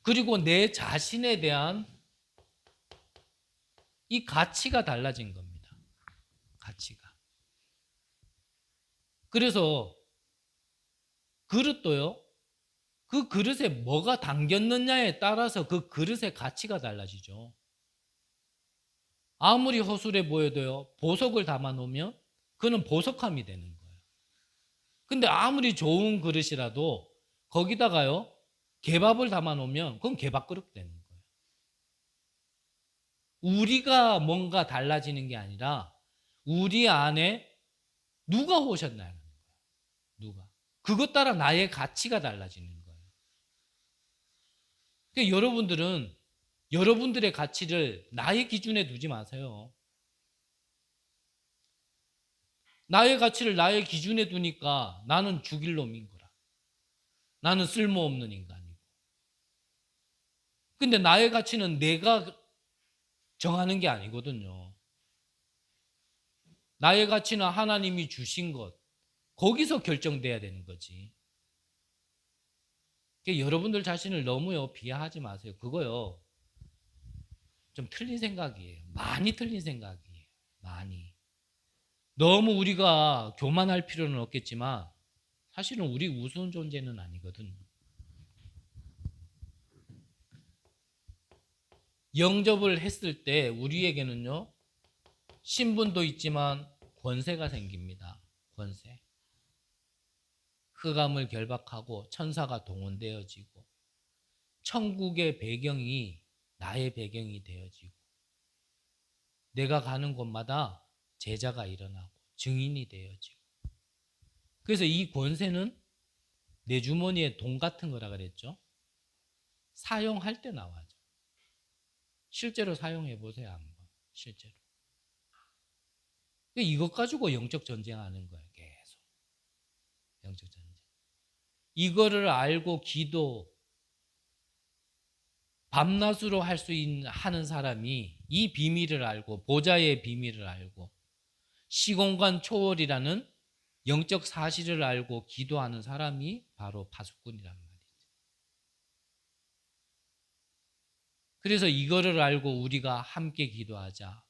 그리고 내 자신에 대한 이 가치가 달라진 겁니다. 가치가. 그래서 그릇도요. 그 그릇에 뭐가 담겼느냐에 따라서 그 그릇의 가치가 달라지죠. 아무리 허술해 보여도요. 보석을 담아 놓으면 그는 보석함이 되는 거예요. 근데 아무리 좋은 그릇이라도 거기다가요. 개밥을 담아 놓으면 그건 개밥그릇 되는 거예요. 우리가 뭔가 달라지는 게 아니라 우리 안에 누가 오셨나요? 누가. 그것 따라 나의 가치가 달라지는 거예요. 그러니까 여러분들은 여러분들의 가치를 나의 기준에 두지 마세요. 나의 가치를 나의 기준에 두니까 나는 죽일 놈인 거라. 나는 쓸모없는 인간이고. 근데 나의 가치는 내가 정하는 게 아니거든요. 나의 가치는 하나님이 주신 것, 거기서 결정돼야 되는 거지. 그러니까 여러분들 자신을 너무요 비하하지 마세요. 그거요 좀 틀린 생각이에요. 많이 틀린 생각이에요. 많이. 너무 우리가 교만할 필요는 없겠지만 사실은 우리 우스운 존재는 아니거든요. 영접을 했을 때 우리에게는요 신분도 있지만 권세가 생깁니다. 권세. 흑암을 결박하고 천사가 동원되어지고 천국의 배경이 나의 배경이 되어지고 내가 가는 곳마다 제자가 일어나고 증인이 되어지고 그래서 이 권세는 내 주머니에 돈 같은 거라 그랬죠. 사용할 때 나와죠. 실제로 사용해 보세요. 한번. 실제로. 이것 가지고 영적 전쟁하는 거예요. 계속. 영적 전쟁. 이거를 알고 기도 밤낮으로 할 수 있는 하는 사람이 이 비밀을 알고 보좌의 비밀을 알고 시공간 초월이라는 영적 사실을 알고 기도하는 사람이 바로 파수꾼이란 말이죠. 그래서 이거를 알고 우리가 함께 기도하자.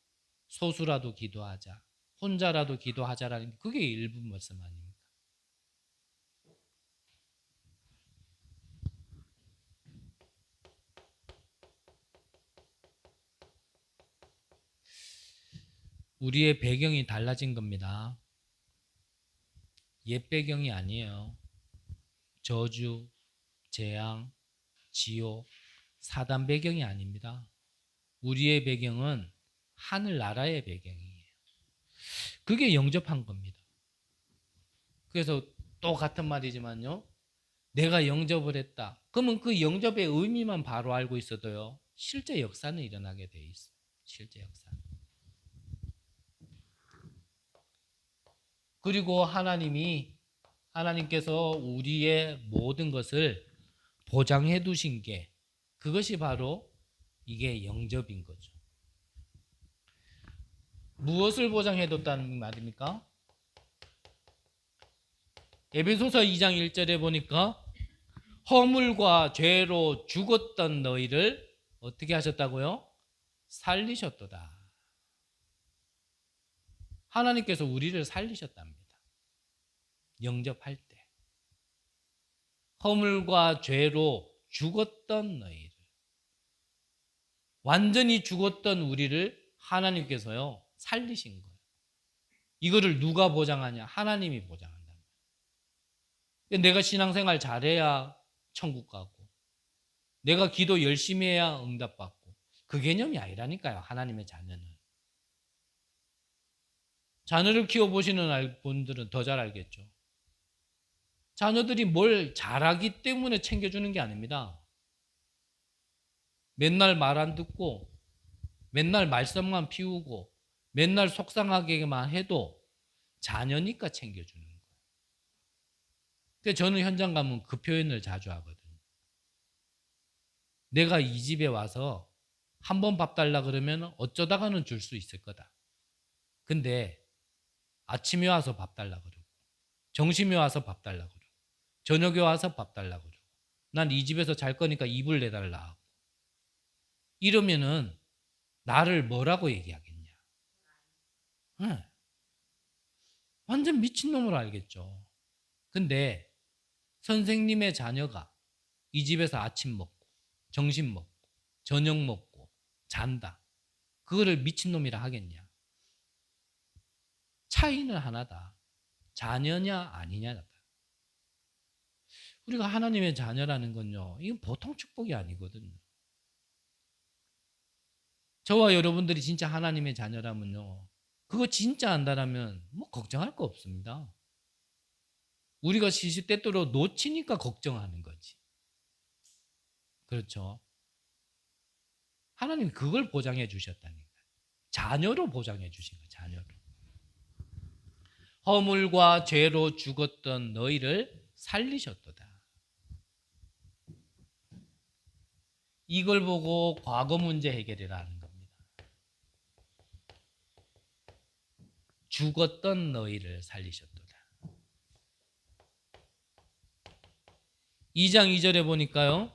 소수라도 기도하자. 혼자라도 기도하자라는 그게 일부 말씀 아닙니까? 우리의 배경이 달라진 겁니다. 옛 배경이 아니에요. 저주, 재앙, 지옥, 사단 배경이 아닙니다. 우리의 배경은 하늘나라의 배경이에요. 그게 영접한 겁니다. 그래서 또 같은 말이지만요. 내가 영접을 했다. 그러면 그 영접의 의미만 바로 알고 있어도요. 실제 역사는 일어나게 돼 있어요. 실제 역사는. 그리고 하나님께서 우리의 모든 것을 보장해 두신 게 그것이 바로 이게 영접인 거죠. 무엇을 보장해 뒀다는 말입니까? 에베소서 2장 1절에 보니까 허물과 죄로 죽었던 너희를 어떻게 하셨다고요? 살리셨도다. 하나님께서 우리를 살리셨답니다. 영접할 때. 허물과 죄로 죽었던 너희를. 완전히 죽었던 우리를 하나님께서요, 살리신 거예요. 이거를 누가 보장하냐? 하나님이 보장한다. 내가 신앙생활 잘해야 천국 가고, 내가 기도 열심히 해야 응답받고, 그 개념이 아니라니까요. 하나님의 자녀는. 자녀를 키워보시는 분들은 더 잘 알겠죠. 자녀들이 뭘 잘하기 때문에 챙겨주는 게 아닙니다. 맨날 말 안 듣고 맨날 말썽만 피우고 맨날 속상하게만 해도 자녀니까 챙겨주는 거예요. 그래서 저는 현장 가면 그 표현을 자주 하거든요. 내가 이 집에 와서 한 번 밥 달라 그러면 어쩌다가는 줄 수 있을 거다. 근데 아침에 와서 밥 달라 그러고 점심에 와서 밥 달라 그러고 저녁에 와서 밥 달라 그러고 난 이 집에서 잘 거니까 이불 내달라 하고 이러면은 나를 뭐라고 얘기하겠냐. 네. 완전 미친놈으로 알겠죠. 근데 선생님의 자녀가 이 집에서 아침 먹고 점심 먹고 저녁 먹고 잔다. 그거를 미친놈이라 하겠냐. 차이는 하나다. 자녀냐 아니냐다. 우리가 하나님의 자녀라는 건요. 이건 보통 축복이 아니거든요. 저와 여러분들이 진짜 하나님의 자녀라면요. 그거 진짜 안다라면 뭐 걱정할 거 없습니다. 우리가 시시때때로 놓치니까 걱정하는 거지. 그렇죠. 하나님이 그걸 보장해 주셨다니까. 자녀로 보장해 주신 거예요. 자녀로. 허물과 죄로 죽었던 너희를 살리셨도다. 이걸 보고 과거 문제 해결이라는 겁니다. 죽었던 너희를 살리셨도다. 2장 2절에 보니까요.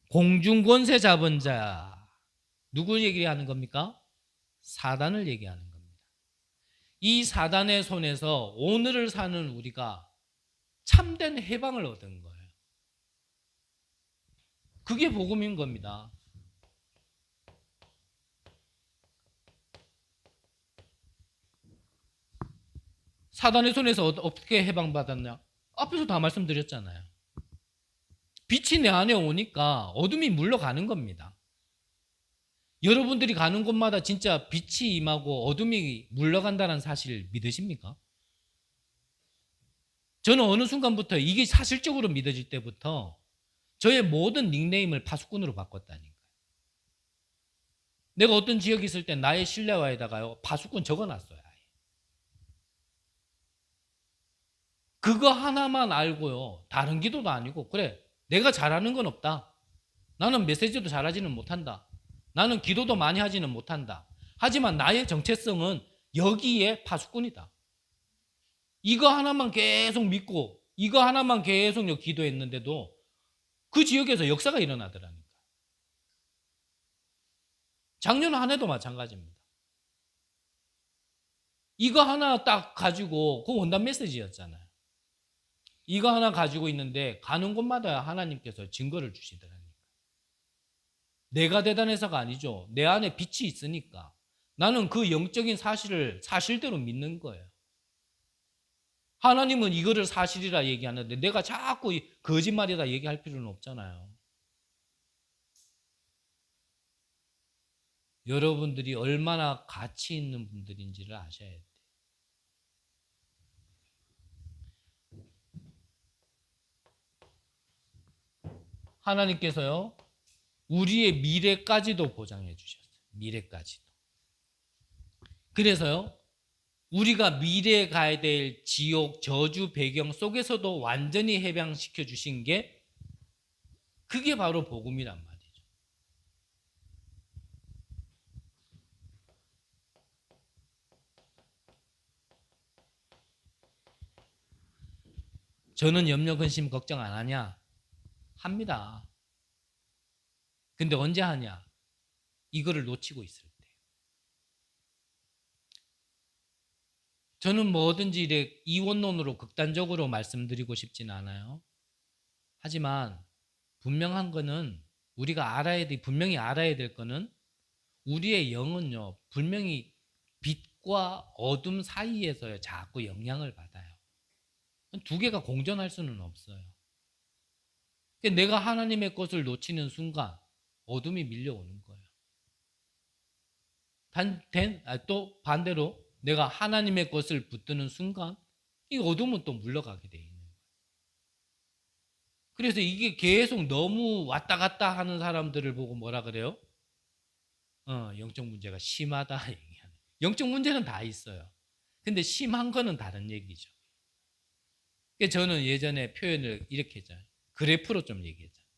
공중권세 잡은 자. 누구 얘기하는 겁니까? 사단을 얘기하는 겁니다. 이 사단의 손에서 오늘을 사는 우리가 참된 해방을 얻은 거예요. 그게 복음인 겁니다. 사단의 손에서 어떻게 해방받았냐? 앞에서 다 말씀드렸잖아요. 빛이 내 안에 오니까 어둠이 물러가는 겁니다. 여러분들이 가는 곳마다 진짜 빛이 임하고 어둠이 물러간다는 사실 믿으십니까? 저는 어느 순간부터 이게 사실적으로 믿어질 때부터 저의 모든 닉네임을 파수꾼으로 바꿨다니까요. 내가 어떤 지역에 있을 때 나의 실내화에다가요 파수꾼 적어놨어요. 그거 하나만 알고요. 다른 기도도 아니고 그래 내가 잘하는 건 없다. 나는 메시지도 잘하지는 못한다. 나는 기도도 많이 하지는 못한다. 하지만 나의 정체성은 여기에 파수꾼이다. 이거 하나만 계속 믿고 이거 하나만 계속 기도했는데도 그 지역에서 역사가 일어나더라니까. 작년 한 해도 마찬가지입니다. 이거 하나 딱 가지고 그 원단 메시지였잖아요. 이거 하나 가지고 있는데 가는 곳마다 하나님께서 증거를 주시더라니까. 내가 대단해서가 아니죠. 내 안에 빛이 있으니까. 나는 그 영적인 사실을 사실대로 믿는 거예요. 하나님은 이거를 사실이라 얘기하는데 내가 자꾸 거짓말이다 얘기할 필요는 없잖아요. 여러분들이 얼마나 가치 있는 분들인지를 아셔야 돼요. 하나님께서요, 우리의 미래까지도 보장해 주셨어요. 미래까지도. 그래서요, 우리가 미래에 가야 될 지옥, 저주 배경 속에서도 완전히 해방시켜 주신 게 그게 바로 복음이란 말이죠. 저는 염려, 근심, 걱정 안 하냐? 합니다. 근데 언제 하냐? 이거를 놓치고 있을 때. 저는 뭐든지 이래 이원론으로 극단적으로 말씀드리고 싶진 않아요. 하지만 분명한 거는 우리가 분명히 알아야 될 거는 우리의 영은요, 분명히 빛과 어둠 사이에서 자꾸 영향을 받아요. 두 개가 공존할 수는 없어요. 내가 하나님의 것을 놓치는 순간 어둠이 밀려오는 거예요. 또 반대로 내가 하나님의 것을 붙드는 순간 이 어둠은 또 물러가게 돼 있는 거예요. 그래서 이게 계속 너무 왔다 갔다 하는 사람들을 보고 뭐라 그래요? 영적 문제가 심하다 얘기하는. 영적 문제는 다 있어요. 근데 심한 거는 다른 얘기죠. 저는 예전에 표현을 이렇게 했잖아요. 그래프로 좀 얘기했잖아요.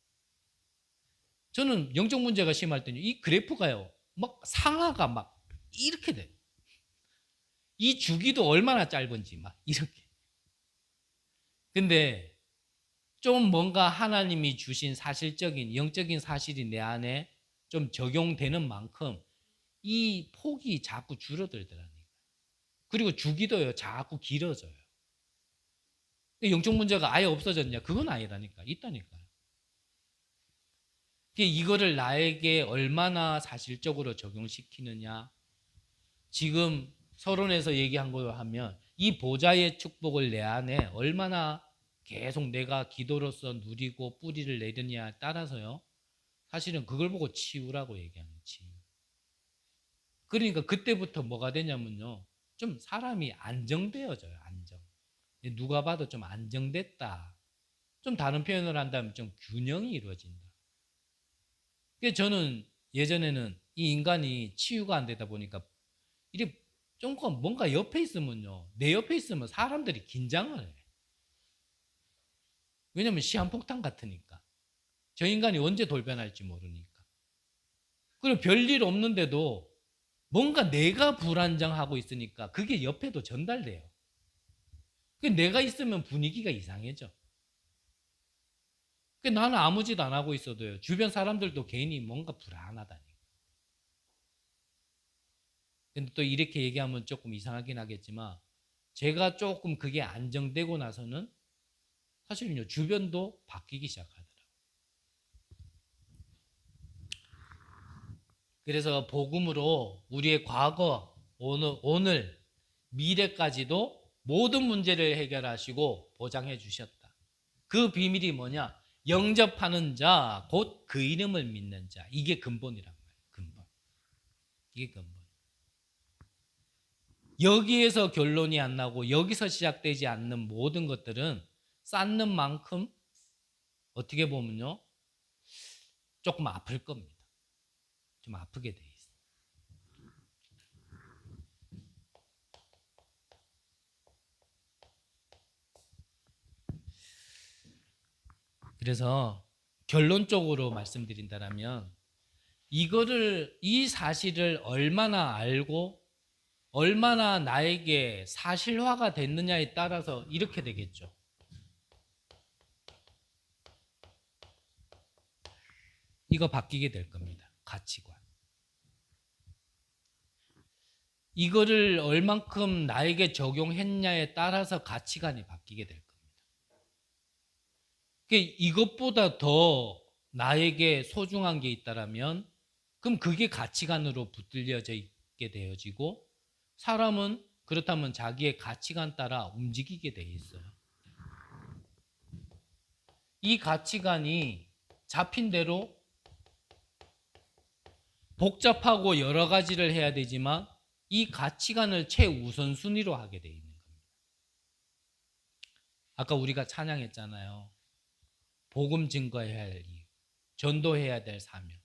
저는 영적 문제가 심할 때는 이 그래프가요, 막 상하가 막 이렇게 돼요. 이 주기도 얼마나 짧은지 막 이렇게. 근데 좀 뭔가 하나님이 주신 사실적인 영적인 사실이 내 안에 좀 적용되는 만큼 이 폭이 자꾸 줄어들더라니까요. 그리고 주기도요 자꾸 길어져요. 영적 문제가 아예 없어졌냐? 그건 아니라니까. 있다니까요. 이거를 나에게 얼마나 사실적으로 적용시키느냐. 지금 서론에서 얘기한 걸로 하면 이 보좌의 축복을 내 안에 얼마나 계속 내가 기도로서 누리고 뿌리를 내느냐에 따라서요. 사실은 그걸 보고 치유라고 얘기하는 치유. 그러니까 그때부터 뭐가 되냐면요. 좀 사람이 안정되어져요. 안정. 누가 봐도 좀 안정됐다. 좀 다른 표현을 한다면 좀 균형이 이루어진다. 그래서 저는 예전에는 이 인간이 치유가 안 되다 보니까 이게 좀 뭔가 옆에 있으면요. 내 옆에 있으면 사람들이 긴장을 해. 왜냐면 시한폭탄 같으니까. 저 인간이 언제 돌변할지 모르니까. 그리고 별일 없는데도 뭔가 내가 불안정하고 있으니까 그게 옆에도 전달돼요. 내가 있으면 분위기가 이상해져. 나는 아무 짓 안 하고 있어도요. 주변 사람들도 괜히 뭔가 불안하다니까. 근데 또 이렇게 얘기하면 조금 이상하긴 하겠지만 제가 조금 그게 안정되고 나서는 사실은요. 주변도 바뀌기 시작하더라고요. 그래서 복음으로 우리의 과거, 오늘, 미래까지도 모든 문제를 해결하시고 보장해 주셨다. 그 비밀이 뭐냐? 영접하는 자, 곧 그 이름을 믿는 자. 이게 근본이란 말이에요. 근본. 이게 근본. 여기에서 결론이 안 나고 여기서 시작되지 않는 모든 것들은 쌓는 만큼 어떻게 보면요. 조금 아플 겁니다. 좀 아프게 돼 있어요. 그래서 결론적으로 말씀드린다면 이 사실을 얼마나 알고 얼마나 나에게 사실화가 됐느냐에 따라서 이렇게 되겠죠. 이거 바뀌게 될 겁니다. 가치관. 이거를 얼만큼 나에게 적용했냐에 따라서 가치관이 바뀌게 될 겁니다. 이것보다 더 나에게 소중한 게 있다면 그럼 그게 가치관으로 붙들려져 있게 되어지고 사람은 그렇다면 자기의 가치관 따라 움직이게 돼 있어요. 이 가치관이 잡힌 대로 복잡하고 여러 가지를 해야 되지만 이 가치관을 최우선순위로 하게 돼 있는 겁니다. 아까 우리가 찬양했잖아요. 복음 증거해야 할 이유, 전도해야 될 사명.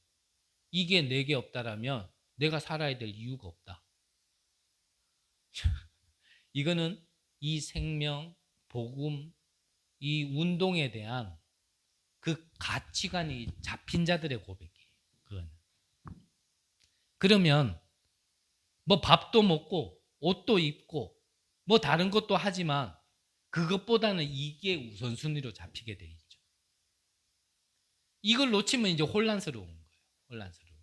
이게 내게 없다라면 내가 살아야 될 이유가 없다. 이거는 이 생명, 복음, 이 운동에 대한 그 가치관이 잡힌 자들의 고백이에요. 그건. 그러면 뭐 밥도 먹고 옷도 입고 뭐 다른 것도 하지만 그것보다는 이게 우선순위로 잡히게 돼 있죠. 이걸 놓치면 이제 혼란스러운 거예요. 혼란스러운.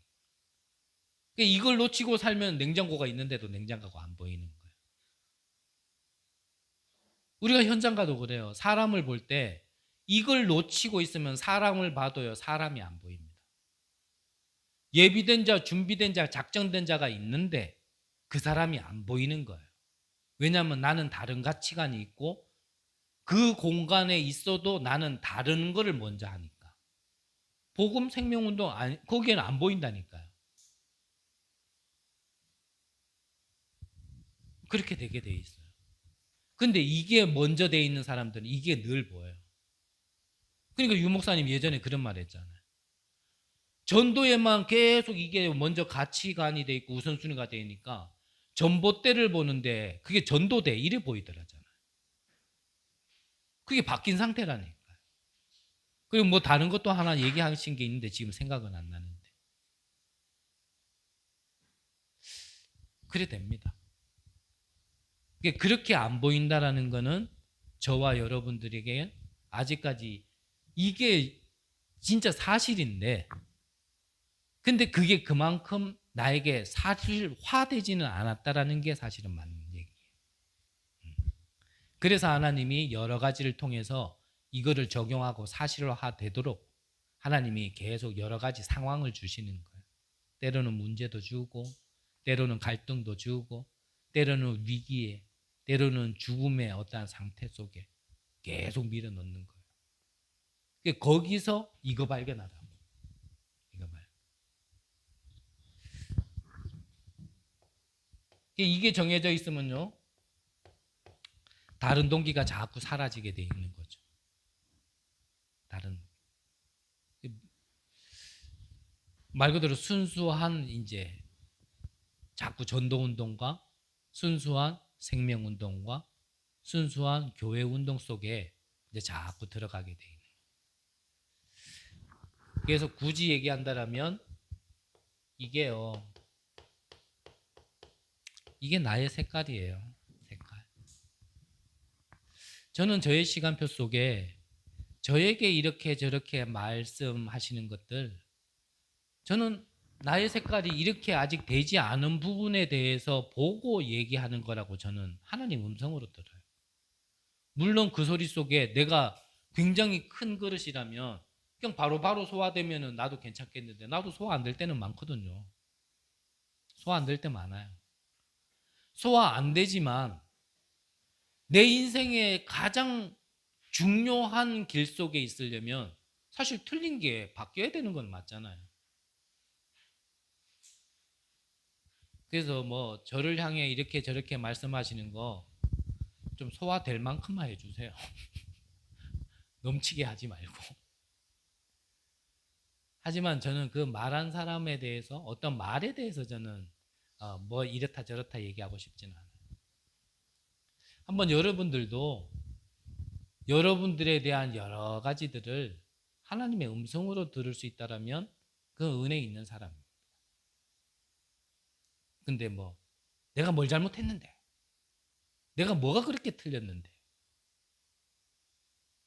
이걸 놓치고 살면 냉장고가 있는데도 냉장고가 안 보이는 거예요. 우리가 현장 가도 그래요. 사람을 볼 때 이걸 놓치고 있으면 사람을 봐도요. 사람이 안 보입니다. 예비된 자, 준비된 자, 작정된 자가 있는데 그 사람이 안 보이는 거예요. 왜냐하면 나는 다른 가치관이 있고 그 공간에 있어도 나는 다른 거를 먼저 하니까. 복음 생명운동 거기에는 안 보인다니까요. 그렇게 되게 돼 있어요. 근데 이게 먼저 돼 있는 사람들은 이게 늘 보여요. 그러니까 유 목사님 예전에 그런 말 했잖아요. 전도에만 계속 이게 먼저 가치관이 돼 있고 우선순위가 되니까 전봇대를 보는데 그게 전도대 이래 보이더라잖아요. 그게 바뀐 상태라니까요. 그리고 뭐 다른 것도 하나 얘기하신 게 있는데 지금 생각은 안 나는데. 그래 됩니다. 그렇게 안 보인다라는 거는 저와 여러분들에게 아직까지 이게 진짜 사실인데 근데 그게 그만큼 나에게 사실화되지는 않았다라는 게 사실은 맞는 얘기예요. 그래서 하나님이 여러 가지를 통해서 이거를 적용하고 사실화되도록 하나님이 계속 여러 가지 상황을 주시는 거예요. 때로는 문제도 주고 때로는 갈등도 주고 때로는 위기에 때로는 죽음의 어떠한 상태 속에 계속 밀어넣는 거예요. 거기서 이거 발견하라고. 이거 발. 이게 정해져 있으면요. 다른 동기가 자꾸 사라지게 돼 있는 거죠. 다른 말 그대로 순수한 이제 자꾸 전도 운동과 순수한 생명 운동과 순수한 교회 운동 속에 이제 자꾸 들어가게 돼 있는. 그래서 굳이 얘기한다라면 이게요. 이게 나의 색깔이에요. 색깔. 저는 저의 시간표 속에 저에게 이렇게 저렇게 말씀하시는 것들 저는 나의 색깔이 이렇게 아직 되지 않은 부분에 대해서 보고 얘기하는 거라고 저는 하나님 음성으로 들어요. 물론 그 소리 속에 내가 굉장히 큰 그릇이라면 그냥 바로 소화되면 나도 괜찮겠는데 나도 소화 안 될 때는 많거든요. 소화 안 될 때 많아요. 소화 안 되지만 내 인생의 가장 중요한 길 속에 있으려면 사실 틀린 게 바뀌어야 되는 건 맞잖아요. 그래서 뭐 저를 향해 이렇게 저렇게 말씀하시는 거 좀 소화될 만큼만 해주세요. 넘치게 하지 말고. 하지만 저는 그 말한 사람에 대해서 어떤 말에 대해서 저는 뭐 이렇다 저렇다 얘기하고 싶지는 않아요. 한번 여러분들도 여러분들에 대한 여러 가지들을 하나님의 음성으로 들을 수 있다면 그 은혜 있는 사람입니다. 근데 뭐 내가 뭘 잘못했는데 내가 뭐가 그렇게 틀렸는데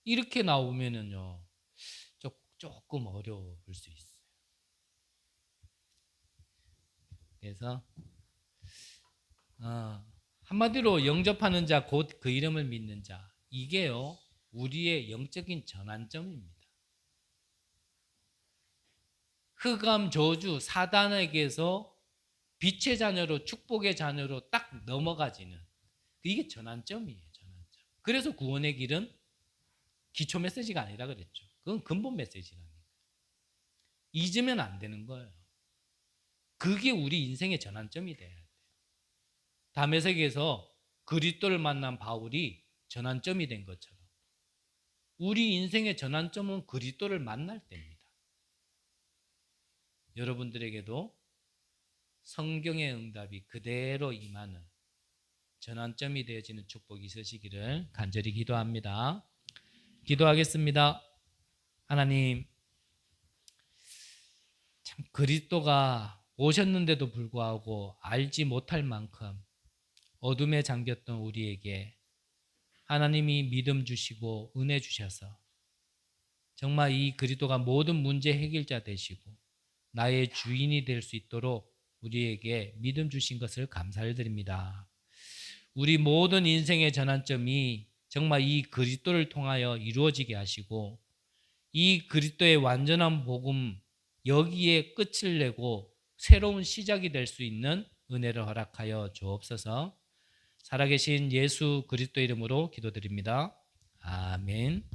이렇게 나오면은요 조금 어려울 수 있어요. 그래서 한마디로 영접하는 자 곧 그 이름을 믿는 자 이게요 우리의 영적인 전환점입니다. 흑암 저주 사단에게서 빛의 자녀로 축복의 자녀로 딱 넘어가지는 이게 전환점이에요. 전환점. 그래서 구원의 길은 기초 메시지가 아니라 그랬죠. 그건 근본 메시지라니까. 잊으면 안 되는 거예요. 그게 우리 인생의 전환점이 돼야 돼요. 다메섹에서 그리스도를 만난 바울이 전환점이 된 것처럼 우리 인생의 전환점은 그리스도를 만날 때입니다. 여러분들에게도 성경의 응답이 그대로 임하는 전환점이 되어지는 축복이 있으시기를 간절히 기도합니다. 기도하겠습니다. 하나님, 참 그리스도가 오셨는데도 불구하고 알지 못할 만큼 어둠에 잠겼던 우리에게 하나님이 믿음 주시고 은혜 주셔서 정말 이 그리스도가 모든 문제 해결자 되시고 나의 주인이 될 수 있도록 우리에게 믿음 주신 것을 감사를 드립니다. 우리 모든 인생의 전환점이 정말 이 그리스도를 통하여 이루어지게 하시고 이 그리스도의 완전한 복음 여기에 끝을 내고 새로운 시작이 될 수 있는 은혜를 허락하여 주옵소서. 살아계신 예수 그리스도 이름으로 기도드립니다. 아멘.